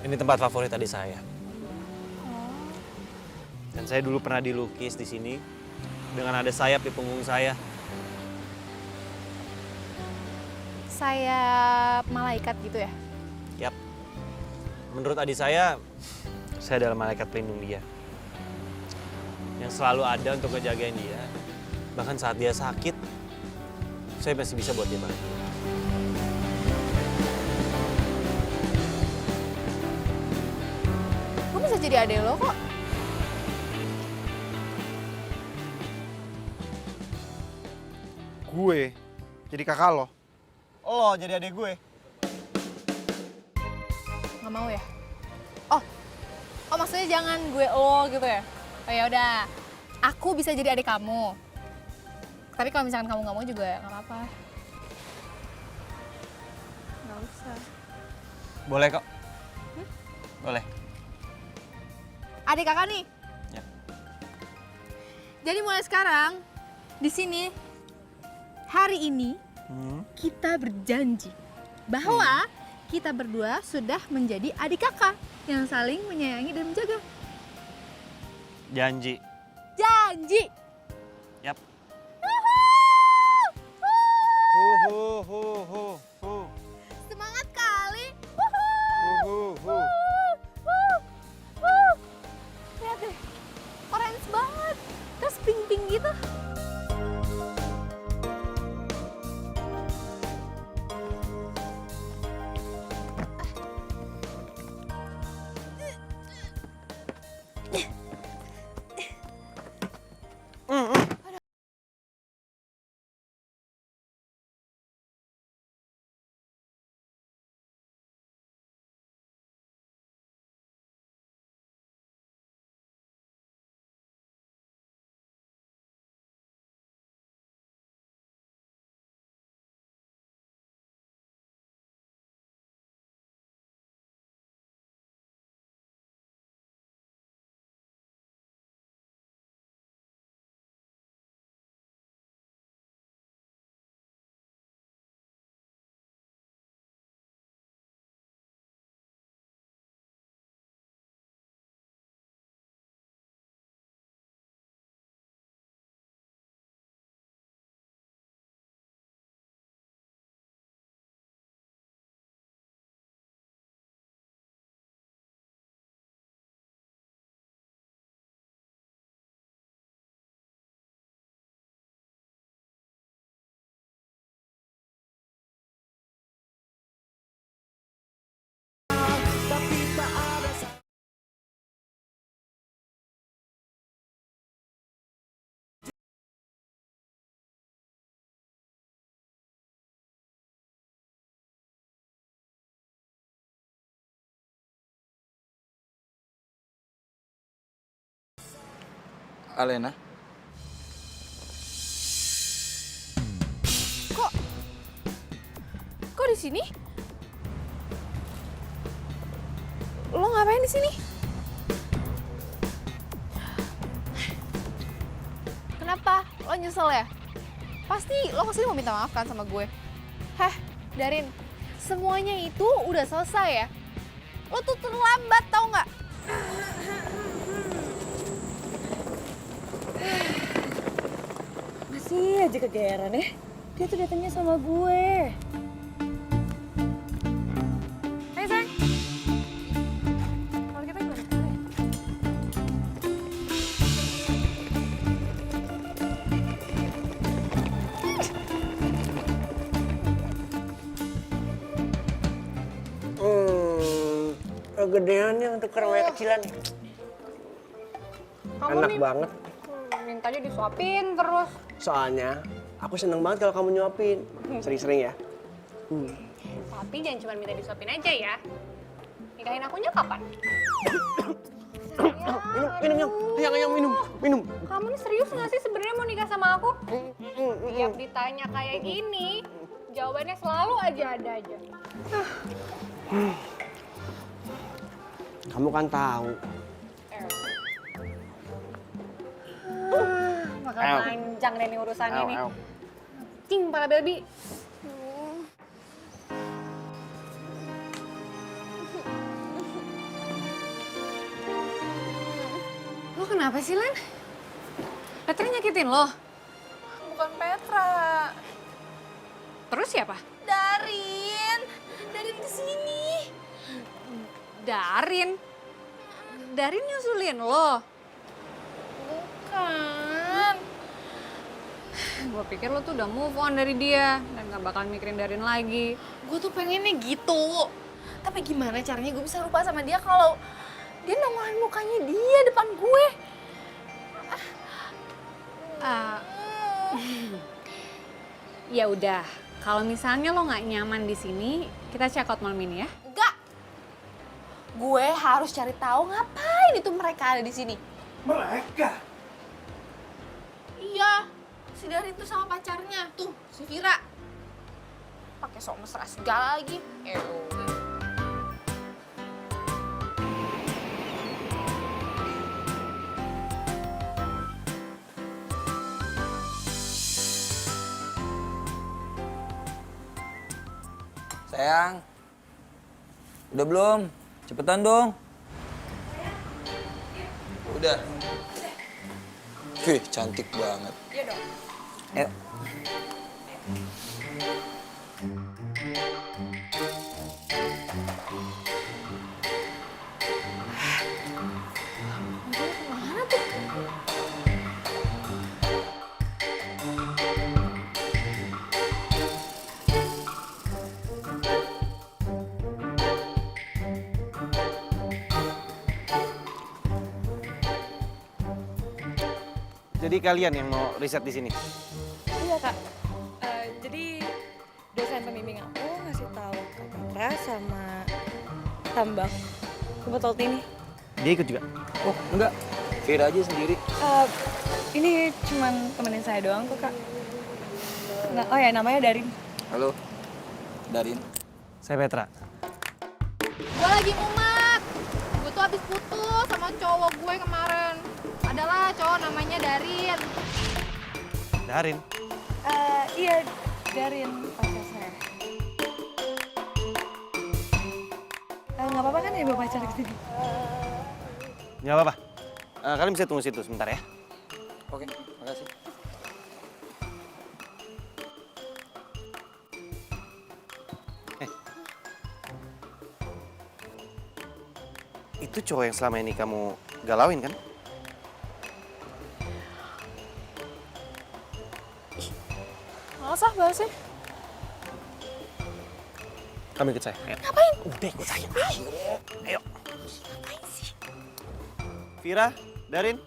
Ini tempat favorit adik saya. Dan saya dulu pernah dilukis di sini dengan ada sayap di punggung saya. Sayap malaikat gitu ya? Yap. Menurut adik saya adalah malaikat pelindung dia. Yang selalu ada untuk ngejagain dia. Bahkan saat dia sakit, saya masih bisa buat dia balik. Gue bisa jadi adek lo kok. Gue jadi kakak lo. Lo jadi adik gue. Nggak mau ya? Oh maksudnya jangan gue lo gitu ya? Oh ya udah, aku bisa jadi adik kamu. Tapi kalau misalkan kamu nggak mau juga nggak apa-apa. Nggak usah. Boleh kok. Boleh. Adik kakak nih. Ya. Jadi mulai sekarang di sini hari ini kita berjanji bahwa kita berdua sudah menjadi adik kakak yang saling menyayangi dan menjaga. Janji. Janji. Yap. Semangat kali. Lihat deh, orange banget. Terus pink-pink gitu. Alena. Kok di sini? Lo ngapain di sini? Kenapa? Lo nyesel ya? Pasti lo kesini mau minta maaf kan sama gue? Heh, Darin, semuanya itu udah selesai ya? Lo tuh terlambat tau nggak? Masih aja kegeeran ya. Dia tuh datangnya sama gue. Hai sayang. Kalau kita gimana sekarang ya? Kegedeannya untuk remaja kecilan. Enak banget. Mintanya disuapin terus. Soalnya aku seneng banget kalau kamu nyuapin. Sering-sering ya. Tapi jangan cuma minta disuapin aja ya. Nikahin akunya kapan? Minum, minum. Kamu nih serius nggak sih sebenarnya mau nikah sama aku? Tiap ditanya kayak gini, jawabannya selalu aja ada aja. Kamu kan tahu. Bakal panjang deh nih urusannya nih. Cing, pala baby. Lo kenapa sih, Len? Petra nyakitin lo? Bukan Petra. Terus siapa? Darin. Darin kesini. Darin? Darin nyusulin lo? Bukan. Gue pikir lo tuh udah move on dari dia dan gak bakal mikirin Darin lagi. Gue tuh pengennya gitu. Tapi gimana caranya gue bisa lupa sama dia kalau dia nongolin mukanya dia depan gue. Ya udah, kalau misalnya lo nggak nyaman di sini, kita check out malam ini ya. Enggak. Gue harus cari tahu ngapain itu mereka ada di sini. Mereka? Iya, si Darin tuh sama pacarnya. Tuh, si Vira. Pakai sok mesra segala lagi. Sayang. Udah belum? Cepetan dong. Udah. Wih, cantik banget. Iya dong. Ayo. Jadi kalian yang mau riset di sini? Iya kak. Jadi dosen pembimbing aku ngasih tahu Kak Petra sama Tambang buat ini. Dia ikut juga? Oh, enggak. Vira aja sendiri. Ini cuman temenin saya doang kok kak. Nah, oh ya namanya Darin. Halo. Darin. Saya Petra. Gue lagi mumet. Gue tuh habis putus sama cowok gue kemarin. Adalah cowok namanya Darin. Darin? Iya, Darin pacar saya. Nggak apa-apa kan ya bawa pacar ke sini? Nggak apa-apa. Kalian bisa tunggu situ sebentar ya. Oke, makasih. Itu cowok yang selama ini kamu galauin kan? Males ah bahasnya. Kamu ikut saya. Ayo. Ngapain? Udah ikut saya. Ayo. Ngapain sih? Vira, Darin.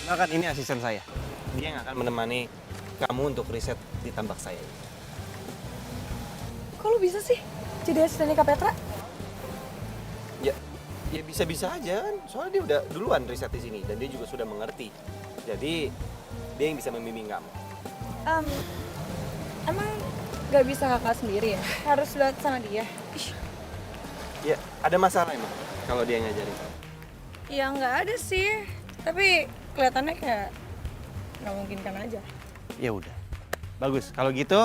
Kenalkan ini asisten saya. Dia yang akan menemani kamu untuk riset di tambak saya. Kok lu bisa sih jadi asistennya Kak Petra? Ya, Ya bisa-bisa aja kan, soalnya dia udah duluan riset di sini dan dia juga sudah mengerti. Jadi dia yang bisa membimbing kamu. Emang gak bisa kakak sendiri ya? Harus lihat sama dia? Ih, Ya, ada masalah emang kalau dia ngajarin. ya nggak ada sih. Tapi kelihatannya kayak nggak mungkin kan aja. Ya udah, bagus. Kalau gitu,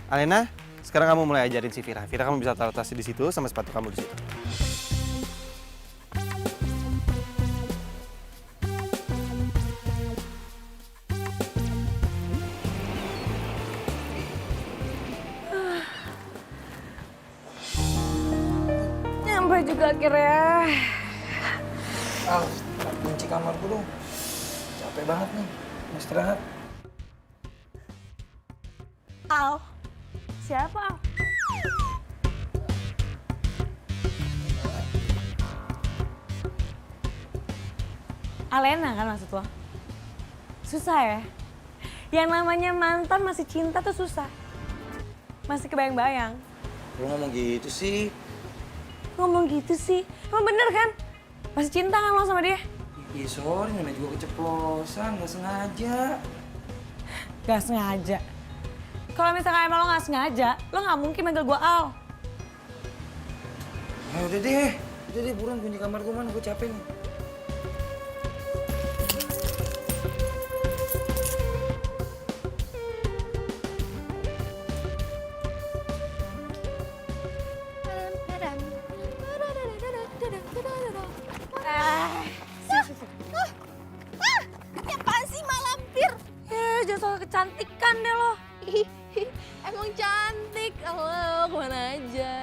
Alena, sekarang kamu mulai ajarin si Vira. Vira, kamu bisa taruh tasnya di situ sama sepatu kamu di situ. Nyampe juga akhirnya. Al, kunci kamarku dong. Capek banget nih, mau istirahat. Al, siapa Al? Alena kan maksud lo? Susah ya? Yang namanya mantan masih cinta tuh susah. Masih kebayang-bayang. Lu ngomong gitu sih. Ngomong gitu sih, emang bener kan? Masih cinta kan lo sama dia? Iya sorry, namanya juga keceplosan, gak sengaja. Gak sengaja. Kalau misalkan emang lo gak sengaja, lo gak mungkin manggil gue Al. Ya udah deh buruan kunci kamar gue mana, gue capek nih. Apaan sih Mak Lampir? Jangan soal kecantikan deh lo. Emang cantik. Halo, kemana aja?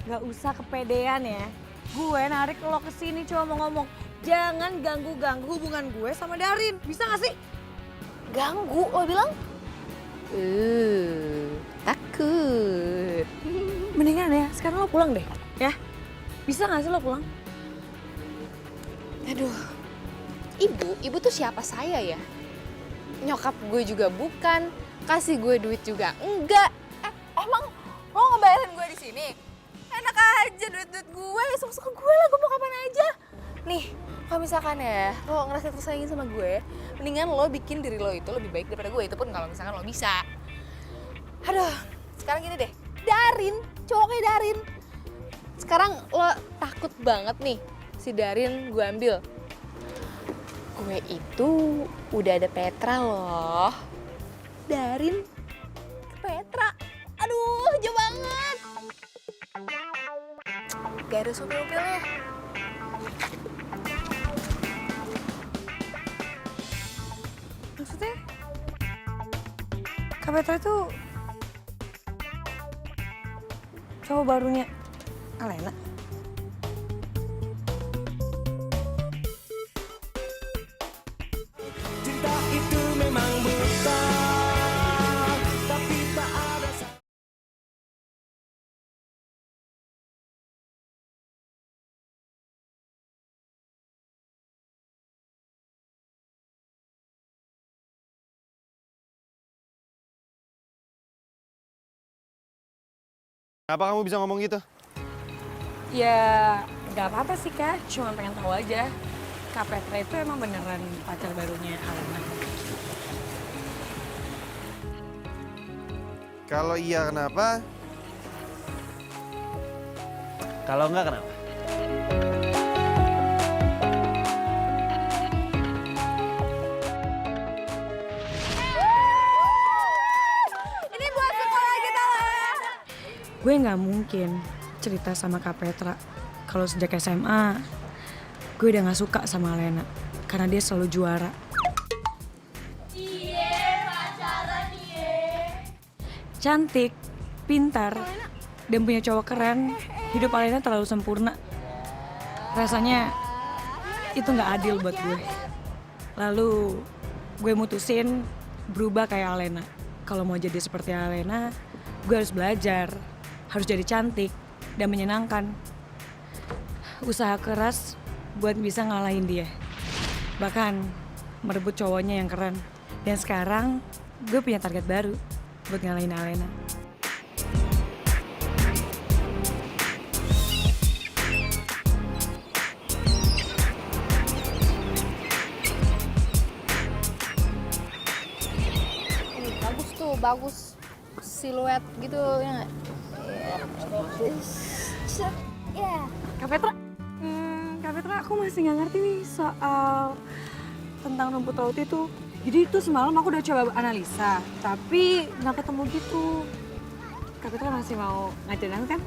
Gak usah kepedean ya. Gue narik lo kesini cuma mau ngomong, jangan ganggu-ganggu hubungan gue sama Darin. Bisa gak sih? Ganggu, lo bilang? Takut. Mendingan ya, sekarang lo pulang deh. Ya? Bisa gak sih lo pulang? Aduh, ibu tuh siapa saya ya? Nyokap gue juga bukan, kasih gue duit juga enggak. Emang lo ngebayarin gue di sini? Enak aja duit-duit gue, suka-suka gue lah, gue mau kapan aja. Nih, kalau misalkan ya lo ngerasa tersayangin sama gue, mendingan lo bikin diri lo itu lebih baik daripada gue. Itu pun kalau misalkan lo bisa. Aduh, sekarang gini deh, Darin, cowoknya Darin. Sekarang lo takut banget nih si Darin gue ambil. Gue itu udah ada Petra loh. Darin ke Petra. Aduh, jauh banget. Gak ada supil-upilnya. Maksudnya? Kak Petra itu cowok barunya Alena. Cinta itu memang buta, tapi tak ada. Kenapa kamu bisa ngomong gitu? Ya gak apa-apa sih Kak, cuma pengen tahu aja. Kak Petra itu emang beneran pacar barunya Alena. Kalau iya kenapa? Kalau enggak kenapa? Ini buat sekolah kita lah. Gue nggak mungkin cerita sama Kak Petra kalau sejak SMA gue udah nggak suka sama Alena karena dia selalu juara. Cantik, pintar, dan punya cowok keren. Hidup Alena terlalu sempurna. Rasanya itu nggak adil buat gue. Lalu gue mutusin berubah kayak Alena. Kalau mau jadi seperti Alena, gue harus belajar, harus jadi cantik dan menyenangkan. Usaha keras buat bisa ngalahin dia. Bahkan merebut cowoknya yang keren. Dan sekarang gue punya target baru buat ngalahin Alena. tuh bagus siluet gitu ya nggak? Ya. Kak Petra, Kak Petra, aku masih nggak ngerti nih soal tentang rumput laut itu. Jadi itu semalam aku udah coba analisa, tapi nggak ketemu gitu. Kak Petra masih mau ngajarin aku kan?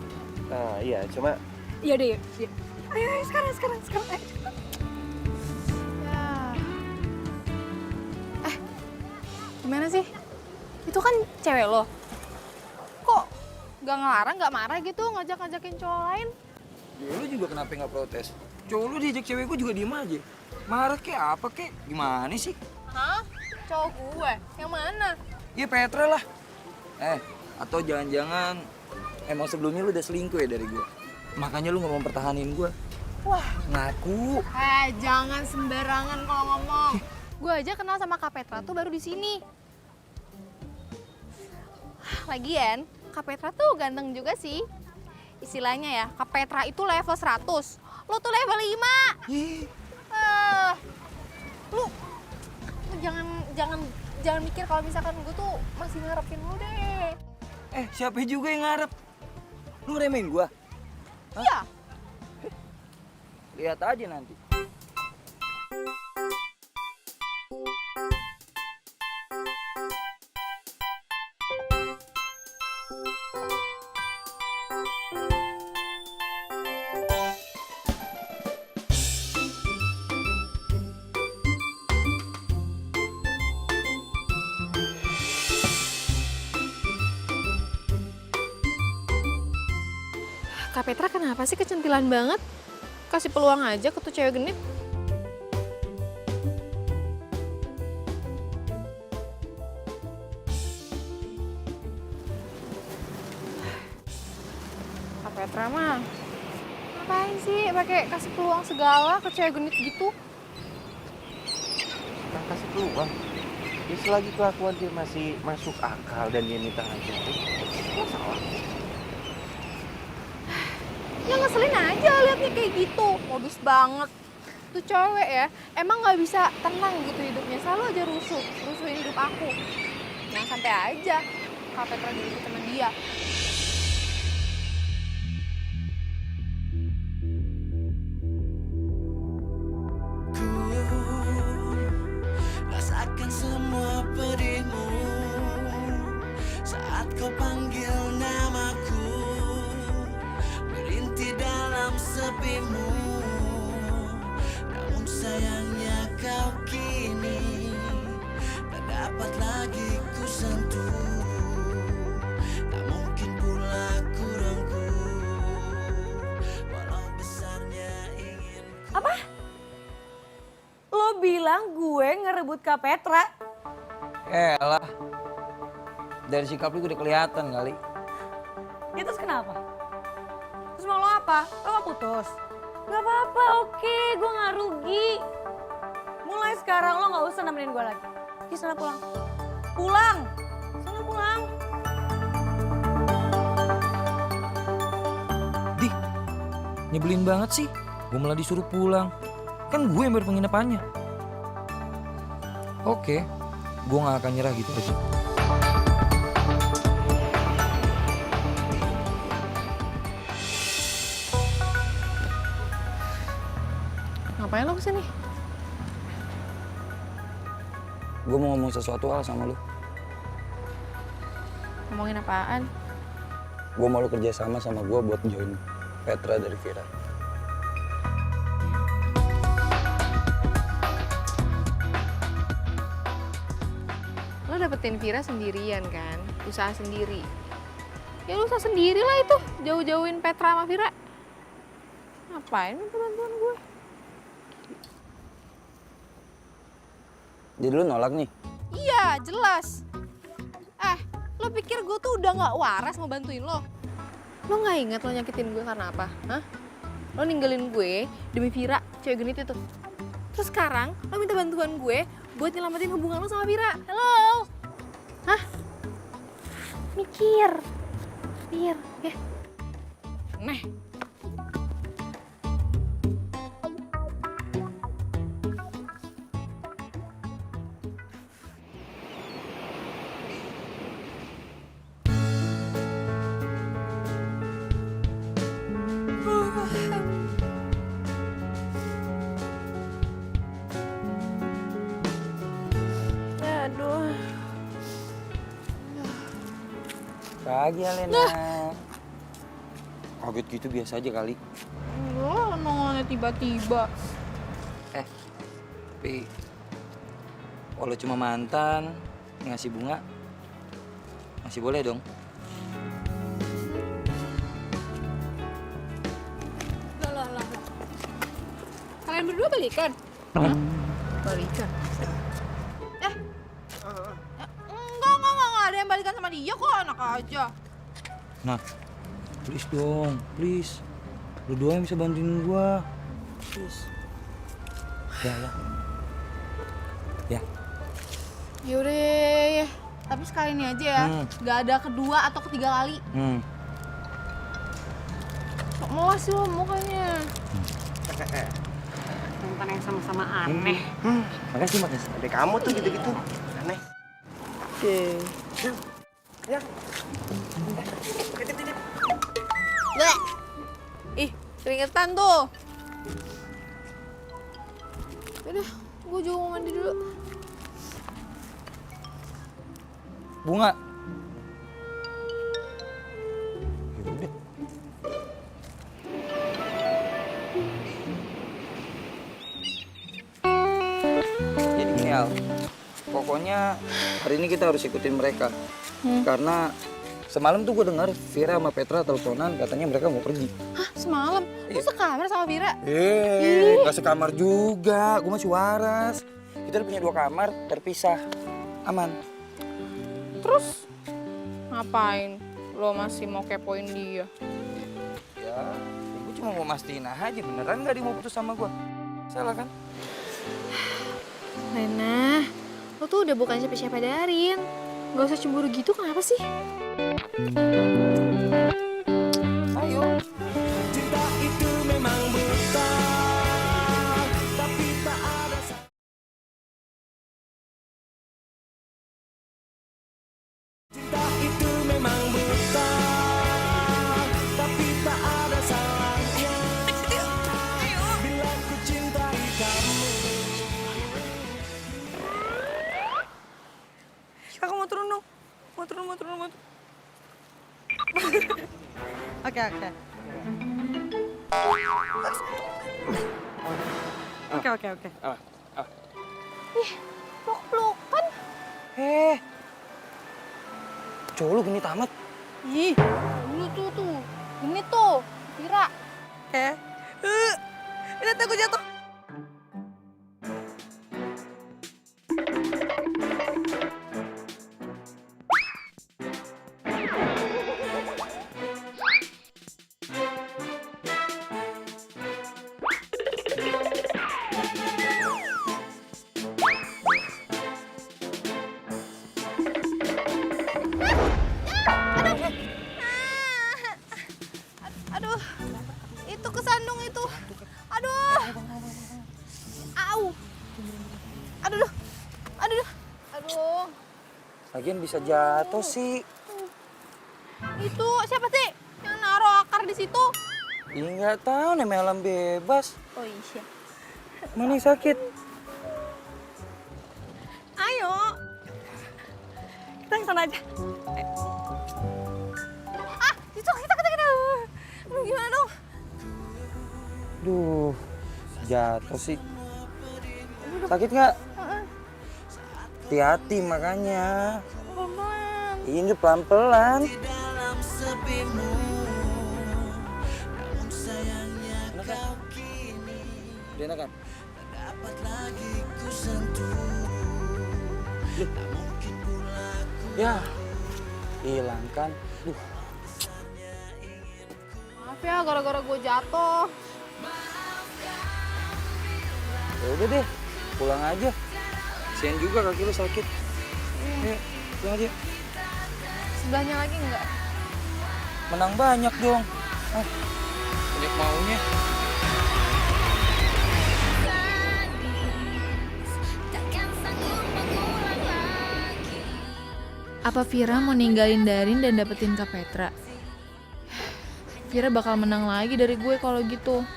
Iya, cuma Iya deh, yuk. Ayo, sekarang, ayo. Gimana sih? Itu kan cewek lo. Kok gak ngelarang, gak marah gitu ngajak-ngajakin cowok lain? Ya lu juga kenapa nggak protes? Cowok lu diajak cewek gue juga diem aja. Marah kek apa kek? Gimana sih? Hah? Cowok gue? Yang mana? Ya Petra lah. Atau jangan-jangan emang sebelumnya lu udah selingkuh ya dari gue? Makanya lu nggak mau mempertahanin gue. Wah. Ngaku. Jangan sembarangan kalau ngomong. Gue aja kenal sama Kak Petra tuh baru di sini. Lagian, Kak Petra tuh ganteng juga sih. Istilahnya ya, Kak Petra itu level 100. Lo tuh level 5. Lu jangan mikir kalau misalkan gue tuh masih ngarepin lu deh. Siapa juga yang ngarep? Lu remehin gue? Iya. Lihat aja nanti. Kak Petra kenapa sih kecentilan banget? Kasih peluang aja ke tuh cewek genit. Kak Petra mah ngapain sih pakai kasih peluang segala ke cewek genit gitu? Nah, kasih peluang. Ya selagi kelakuan dia masih masuk akal dan dia minta ngajarin, nggak salah. Ya ngeselin aja liatnya kayak gitu, modus banget. Tuh cewek ya, emang nggak bisa tenang gitu hidupnya, selalu aja rusuhin hidup aku. Jangan sampai aja Kak Petra dulu sama dia. Rasakan semua pedihmu saat kau panggil namaku, merintih dalam sepimu. Namun sayangnya kau kini tak dapat lagi ku sentuh. Tak mungkin pula ku rengkuh, walau besarnya ingin ku. Apa? Lo bilang gue ngerebut Kak Petra? Elah. Dari sikap lu udah kelihatan kali. Ya terus kenapa? Terus mau lo apa? Lo mau putus? Gak apa-apa, oke, gue gak rugi. Mulai sekarang lo gak usah nemenin gue lagi. Oke, sana pulang. Pulang! Sana pulang. Dih, nyebelin banget sih. Gue malah disuruh pulang. Kan gue yang bayar penginapannya. Oke, gue gak akan nyerah gitu aja. Ngapain lo kesini? Gue mau ngomong sesuatu hal sama lu. Ngomongin apaan? Gue mau lu kerja sama gue buat join Petra dari Vira. Lo dapetin Vira sendirian kan? Usaha sendiri. Ya lo usaha sendiri lah itu, jauh-jauhin Petra sama Vira. Ngapain minta bantuan gue? Jadi lu nolak nih? Iya, jelas. Lo pikir gue tuh udah gak waras mau bantuin lo? Lo gak inget lo nyakitin gue karena apa? Hah? Lo ninggalin gue demi Vira, cewek genit itu. Terus sekarang lo minta bantuan gue buat nyelamatin hubungan lo sama Vira. Hello? Hah? Mikir. Ya. Neh. Pagi Alena. Kaget gitu biasa aja kali. Lo nongolnya tiba-tiba. Tapi kalau cuma mantan ngasih bunga masih boleh dong. Lah. Kalian berdua balikan? Balikan? Enggak ada yang balikan sama dia kok, enak aja. Nah, please dong, please. Lu doang yang bisa bantuin gua. Please. Ya. Yaudah, ya. Tapi sekali ini aja ya, nggak ada kedua atau ketiga kali. Sok melas sih lo mukanya. Mantan yang sama-sama aneh. Makasih. Adek kamu tuh gitu-gitu. Aneh. Oke. Ya. Bleh. Ih, keringetan tuh. Udah, gue juga mau mandi dulu. Bunga. Yaudah. Jadi gini Al, pokoknya hari ini kita harus ikutin mereka. Karena semalam tuh gue dengar Vira sama Petra teleponan katanya mereka mau pergi. Hah, semalam? Lu sekamar sama Vira? Gak sekamar juga, gue masih waras. Kita udah punya 2 kamar terpisah, aman. Terus ngapain? Lo masih mau kepoin dia? Ya, gue cuma mau mastiin aja beneran gak dia mau putus sama gue. Salah kan? Lena, lo tuh udah bukan siapa-siapa Darin. Gak usah cemburu gitu, kenapa sih? Ayo. Cinta itu memang buta, tapi tak ada. Cinta itu memang buta, tapi tak ada salahnya. Bila ku cintai kamu. Kakak mau turun dong. Mau turun. Oke. Oke. Ih, peluk-pelukan. Cowok lu gini tamat. Ih, dulu tuh. Ini tuh, Vira. Lihat aku jatuh. Aduh, itu kesandung itu. Aduh. Au. Aduh. Lagian bisa jatuh sih. Itu siapa sih yang naruh akar di situ? Ih, nggak tahu namanya alam bebas. Oh iya. Mana yang sakit? Ayo. Kita ke sana aja. Itu kita. Aduh, gimana dong? Duh, jatuh sih. Sakit nggak? Hati-hati makanya. Pelan-pelan. Ini pelan-pelan. Dalam sepimu, namun sayangnya kau kini Udah enak kan? tak dapat lagi ku sentuh. Tak mungkin pula ku Ya, hilang kan? Duh, Maaf ya, gara-gara gue jatuh. ya udah deh, pulang aja. Kasian juga kaki lu sakit. Ayo, pulang aja. Sebelahnya lagi enggak? Menang banyak dong. Banyak maunya. Apa Vira mau ninggalin Darin dan dapetin Kak Petra? Vira bakal menang lagi dari gue kalau gitu.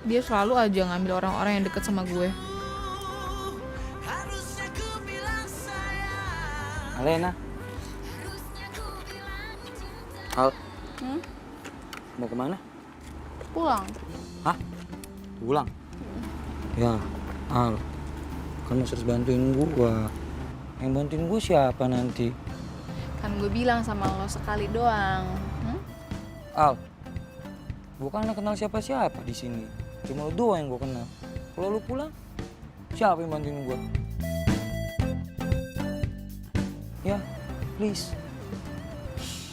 Dia selalu aja ngambil orang-orang yang deket sama gue. harusnya ku bilang sayang. Alena, Al, mau kemana? Pulang. Hah? Pulang? Ya, Al, kan masih harus bantuin gua. Yang bantuin gua siapa nanti? Kan gue bilang sama lo sekali doang. Al, gua kan gak kenal siapa-siapa di sini. Cuma lo doang yang gua kenal. Kalau lu pulang, siapa yang bantuin gua? Ya, please.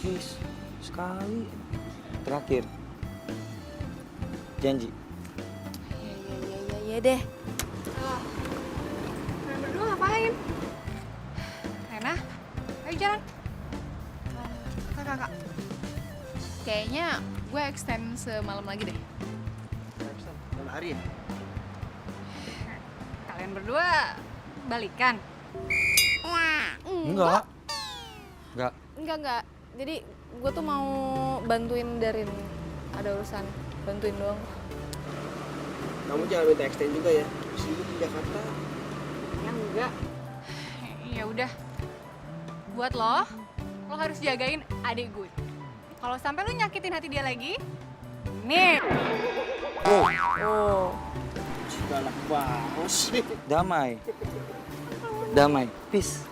Please, sekali. Terakhir. Janji. Iya deh. Kalian berdua ngapain? Rena, ayo jalan. Kakak. Kayaknya gue extend semalam lagi deh. Malam hari ya? Kalian berdua balikan? Enggak. Enggak. Jadi gue tuh mau bantuin Darin. Ada urusan, bantuin doang. Kamu jangan minta extend juga ya. Sibuk di Jakarta. Ya enggak. Ya udah. Buat lo harus jagain adik gue. Kalau sampai lo nyakitin hati dia lagi, nih. Oh. Galak banget sih. Damai. Peace.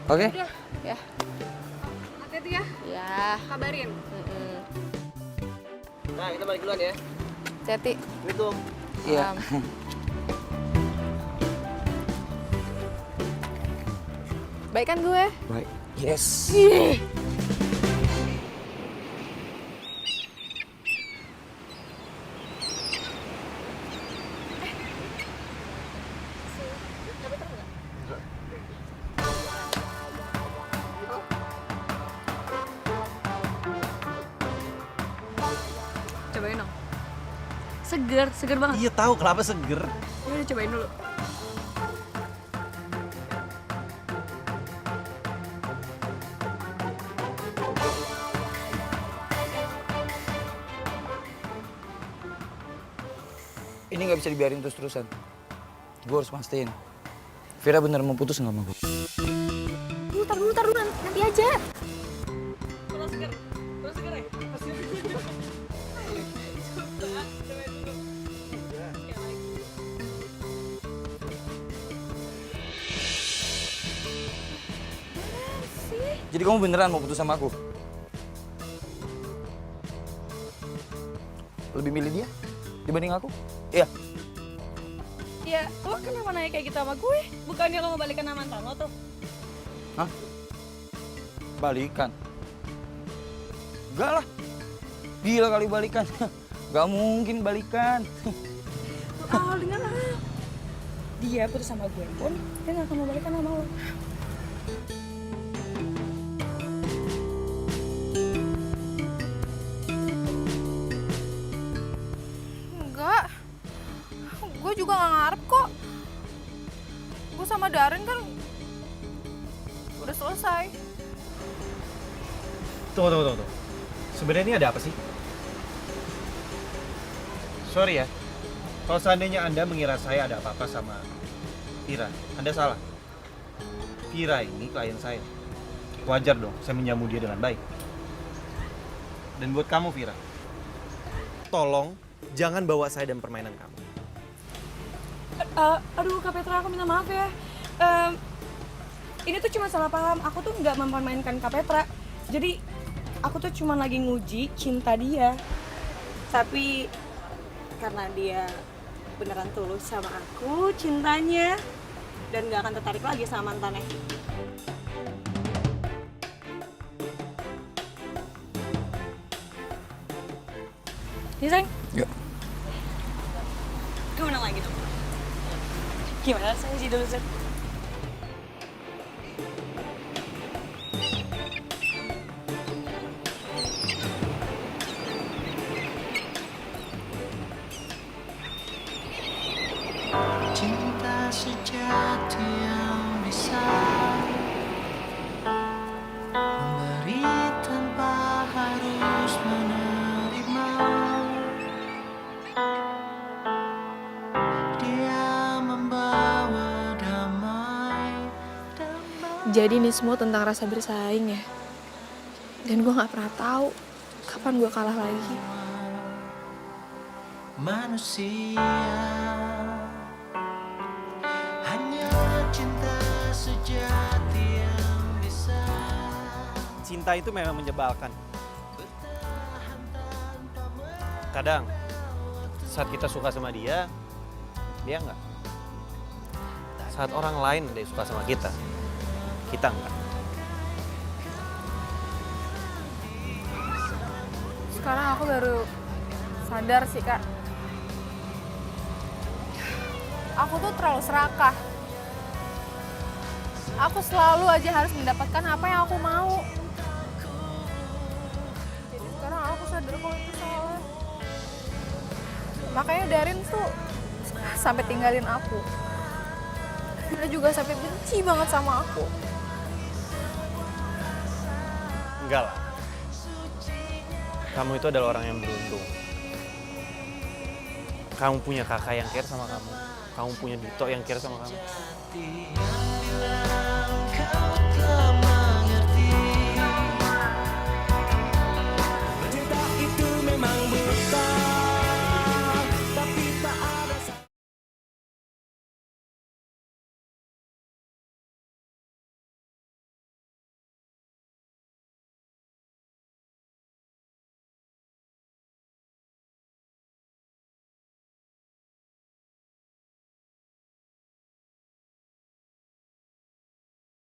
Oke? Udah. Ya. Hati-hati ya. Ya. Kabarin. Nah, kita balik duluan ya. Hati. Assalamualaikum. Iya. Baik kan gue? Baik. Yes. Cobain dong. Seger banget. Iya tahu kenapa seger. Ya udah cobain dulu. Ini nggak bisa dibiarin terus-terusan. Gue harus pastiin. Vira bener mau putus nggak sama gue? Tar dulu, nanti aja. Kurang seger ya? Jadi kamu beneran mau putus sama aku? Lebih milih dia dibanding aku? Iya. Ya, lo kenapa nanya kayak gitu sama gue? Bukannya lo mau balikan sama mantan lo tuh? Hah? Balikan? Enggak lah. Gila kali balikan. Gak mungkin balikan. Dengar lah. Dia putus sama gue pun, dia gak akan mau balikan sama lo. Enggak. Gue juga gak ngarep kok. Gue sama Darin kan udah selesai. Tunggu. Sebenarnya ini ada apa sih? Sorry ya, kalau seandainya Anda mengira saya ada apa-apa sama Vira, Anda salah. Vira ini klien saya. Wajar dong saya menjamu dia dengan baik. Dan buat kamu Vira, tolong jangan bawa saya dalam permainan kamu. Aduh Kak Petra, aku minta maaf ya. Ini tuh cuma salah paham, aku tuh nggak mempermainkan Kak Petra. Jadi aku tuh cuma lagi nguji cinta dia. Tapi karena dia beneran tulus sama aku cintanya dan nggak akan tertarik lagi sama mantannya. Ini sayang? Yuk. Gue menang lagi dong. Gimana saya sih dulu, Zed? Cinta sejati yang bisa memberi tanpa harus menerima. Dia membawa damai. Jadi ini semua tentang rasa bersaing ya? Dan gue gak pernah tahu kapan gue kalah lagi. Manusia hanya cinta sejati yang bisa. Cinta itu memang menyebalkan. Kadang saat kita suka sama dia enggak. Saat orang lain dia suka sama kita enggak. Sekarang aku baru sadar sih, Kak. Aku tuh terlalu serakah. Aku selalu aja harus mendapatkan apa yang aku mau. Jadi sekarang aku sadar kalau itu salah. Makanya Darin tuh sampai tinggalin aku. Dia juga sampai benci banget sama aku. Enggak lah. Kamu itu adalah orang yang beruntung. Kamu punya kakak yang care sama kamu. Kamu punya Dito yang care sama kamu. Cinta itu memang buta, tapi tak ada.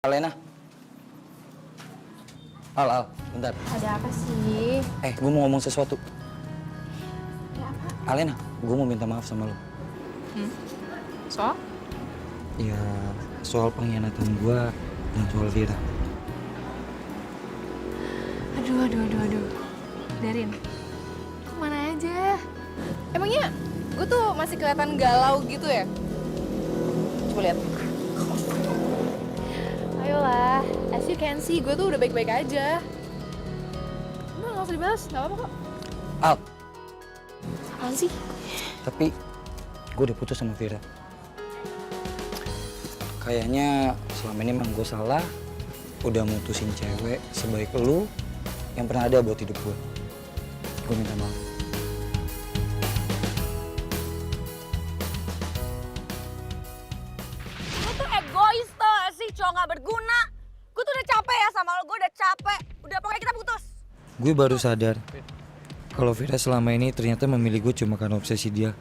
Alena. Al, bentar. Ada apa sih? Gue mau ngomong sesuatu. Ya apa? Alena, gue mau minta maaf sama lo. Soal? Ya, soal pengkhianatan gue dan soal Vira. Aduh. Darin, kemana aja? Emangnya gue tuh masih kelihatan galau gitu ya? Coba lihat. Ayolah, as you can see, gue tuh udah baik-baik aja. Udah, gak usah dibahas, gak apa-apa kok. Al, Apaan sih? tapi gue udah putus sama Vira. Kayaknya selama ini emang gue salah. Udah mutusin cewek sebaik lu yang pernah ada buat hidup gue. Gue minta maaf. Lu tuh egois tau gak sih, cowok gak berguna. Gue tuh udah capek ya sama lo, gue udah capek. Udah pokoknya kita putus. Gue baru sadar kalau Vira selama ini ternyata memilih gue cuma karena obsesi dia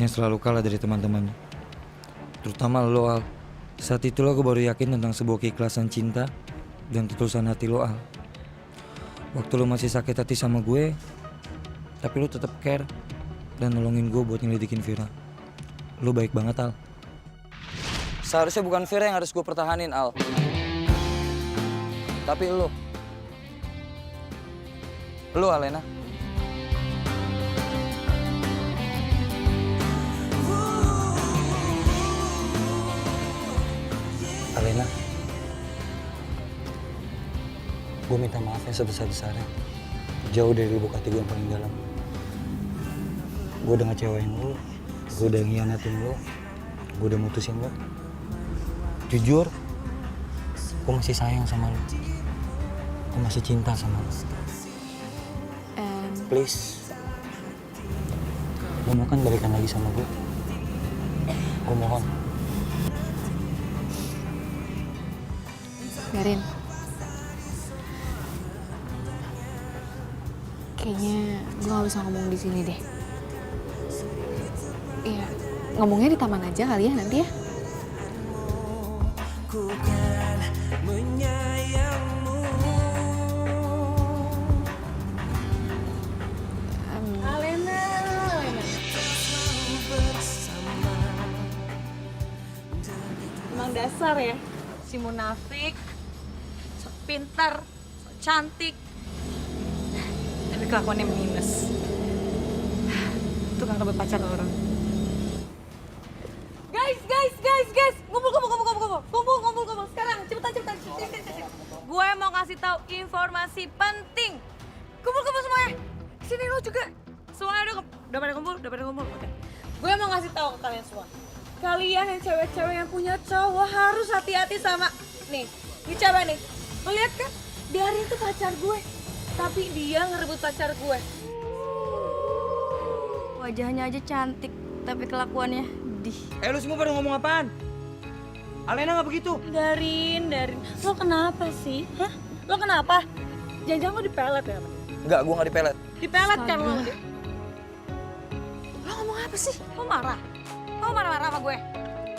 yang selalu kalah dari teman-temannya. Terutama lo, Al. Saat itulah gue baru yakin tentang sebuah keikhlasan cinta dan ketulusan hati lo, Al. Waktu lo masih sakit hati sama gue, tapi lo tetap care dan nolongin gue buat nyelidikin Vira. Lo baik banget, Al. Seharusnya bukan Vira yang harus gue pertahanin, Al. Tapi lo. Lo, Alena. Alena, gue minta maaf ya sebesar-besarnya. Jauh dari lubuk hati gue yang paling dalam. Gue udah ngecewain lo, gue udah ngianatin lo, gue udah mutusin lo. Jujur, gue masih sayang sama lo. Gue masih cinta sama lo. Please, lo mau kan balikan lagi sama gue? Gue mohon. Darin, kayaknya gue gak bisa ngomong di sini deh. Iya, ngomongnya di taman aja kali ya nanti ya. Ku kan menyayangmu. Alena. Emang dasar ya, si munafik. Sok pintar, sok cantik. Tapi kelakuannya minus. Tukang rebut pacar orang. Guys, ngumpul sekarang, cepetan. Gue mau kasih tahu informasi penting. Kumpul semuanya. Sini lo juga. Semuanya udah pada kumpul. Oke. Gue mau ngasih tahu ke kalian semua. Kalian yang cewek-cewek yang punya cowok harus hati-hati sama nih. Ini cewek nih. Lo lihat kan? Darin itu pacar gue. Tapi dia ngerebut pacar gue. Wajahnya aja cantik, tapi kelakuannya dih. Lu semua pada ngomong apaan? Alena nggak begitu. Darin. Lo kenapa sih? Hah? Lo kenapa? Jangan-jangan lo dipelet ya? Enggak, gua nggak dipelet. Dipelet kan lo? Lo ngomong apa sih? Lo marah? Lo marah-marah sama gue?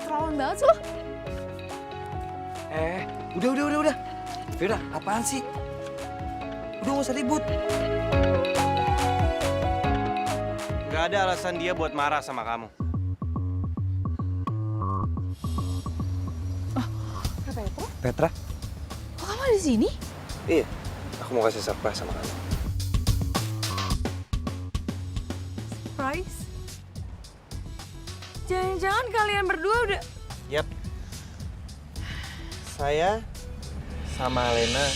Terlaluan banget sih lo. Udah. Vira, apaan sih? Udah nggak usah ribut. Gak ada alasan dia buat marah sama kamu. Petra? Kok kamu ada di sini? Iya, aku mau kasih surprise sama kamu. Surprise? Jangan-jangan kalian berdua udah... Yap. Saya sama Alena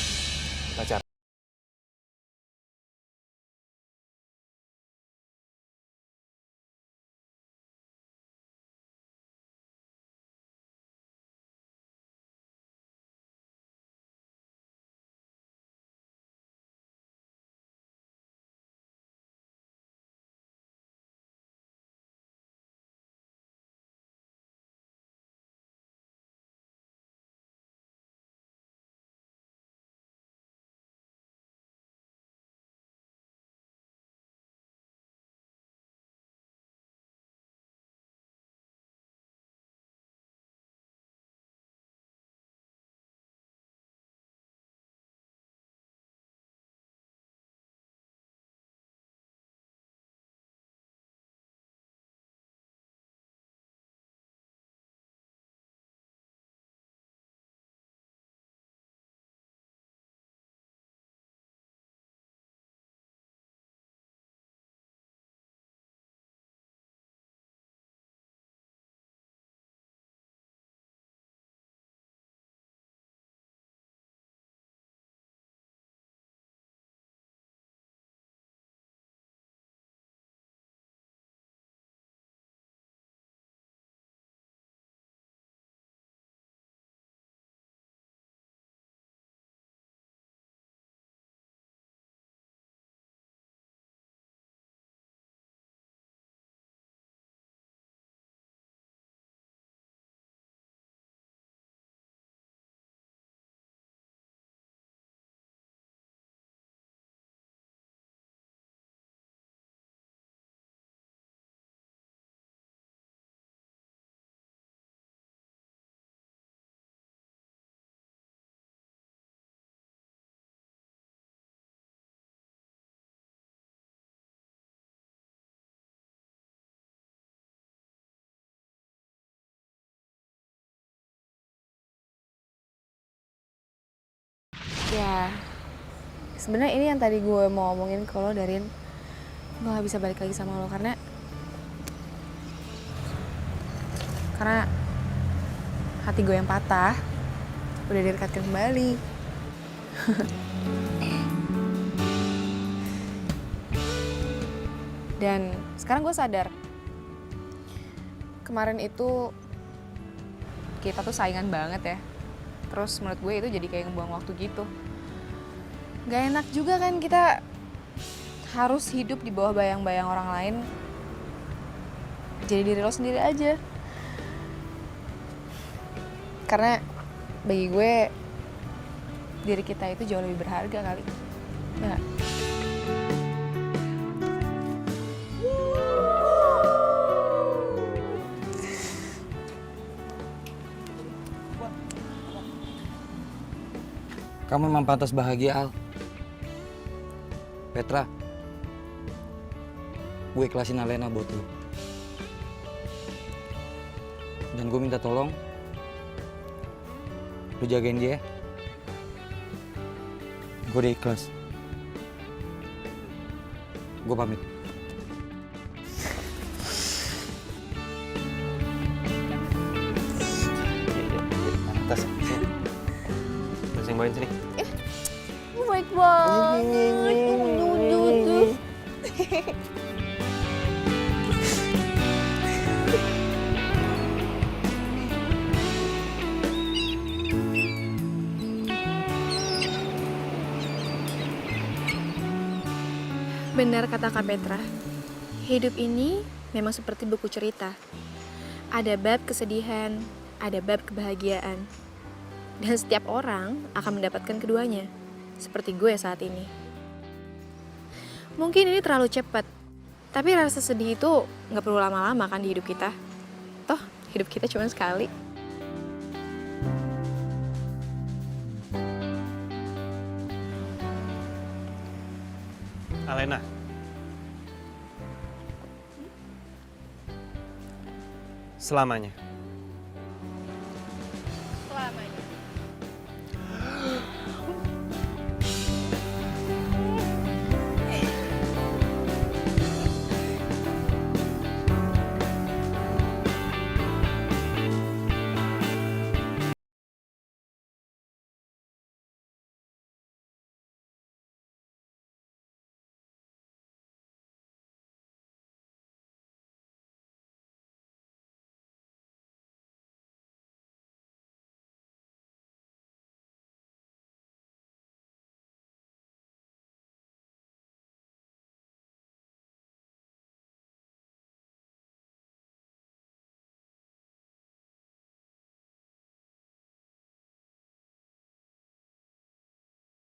pacaran. Ya, sebenarnya ini yang tadi gue mau ngomongin ke lo, Darin. Gue gak bisa balik lagi sama lo karena hati gue yang patah udah direkatkan kembali. Dan sekarang gue sadar kemarin itu kita tuh saingan banget ya. Terus menurut gue itu jadi kayak ngebuang waktu gitu. Gak enak juga kan kita harus hidup di bawah bayang-bayang orang lain. Jadi diri lo sendiri aja. Karena bagi gue diri kita itu jauh lebih berharga kali. Ya gak? Kamu memang pantas bahagia, Al. Petra, gue ikhlasin Alena buat lu. Dan gue minta tolong, lu jagain dia. Gue udah ikhlas. Gue pamit. Tas. Masing main sini. Baik banget. Benar kata Kak Petra, hidup ini memang seperti buku cerita. Ada bab kesedihan, ada bab kebahagiaan. Dan setiap orang akan mendapatkan keduanya, seperti gue saat ini. Mungkin ini terlalu cepat, tapi rasa sedih itu nggak perlu lama-lama kan di hidup kita. Toh, hidup kita cuma sekali. Alena. Selamanya. Selamanya.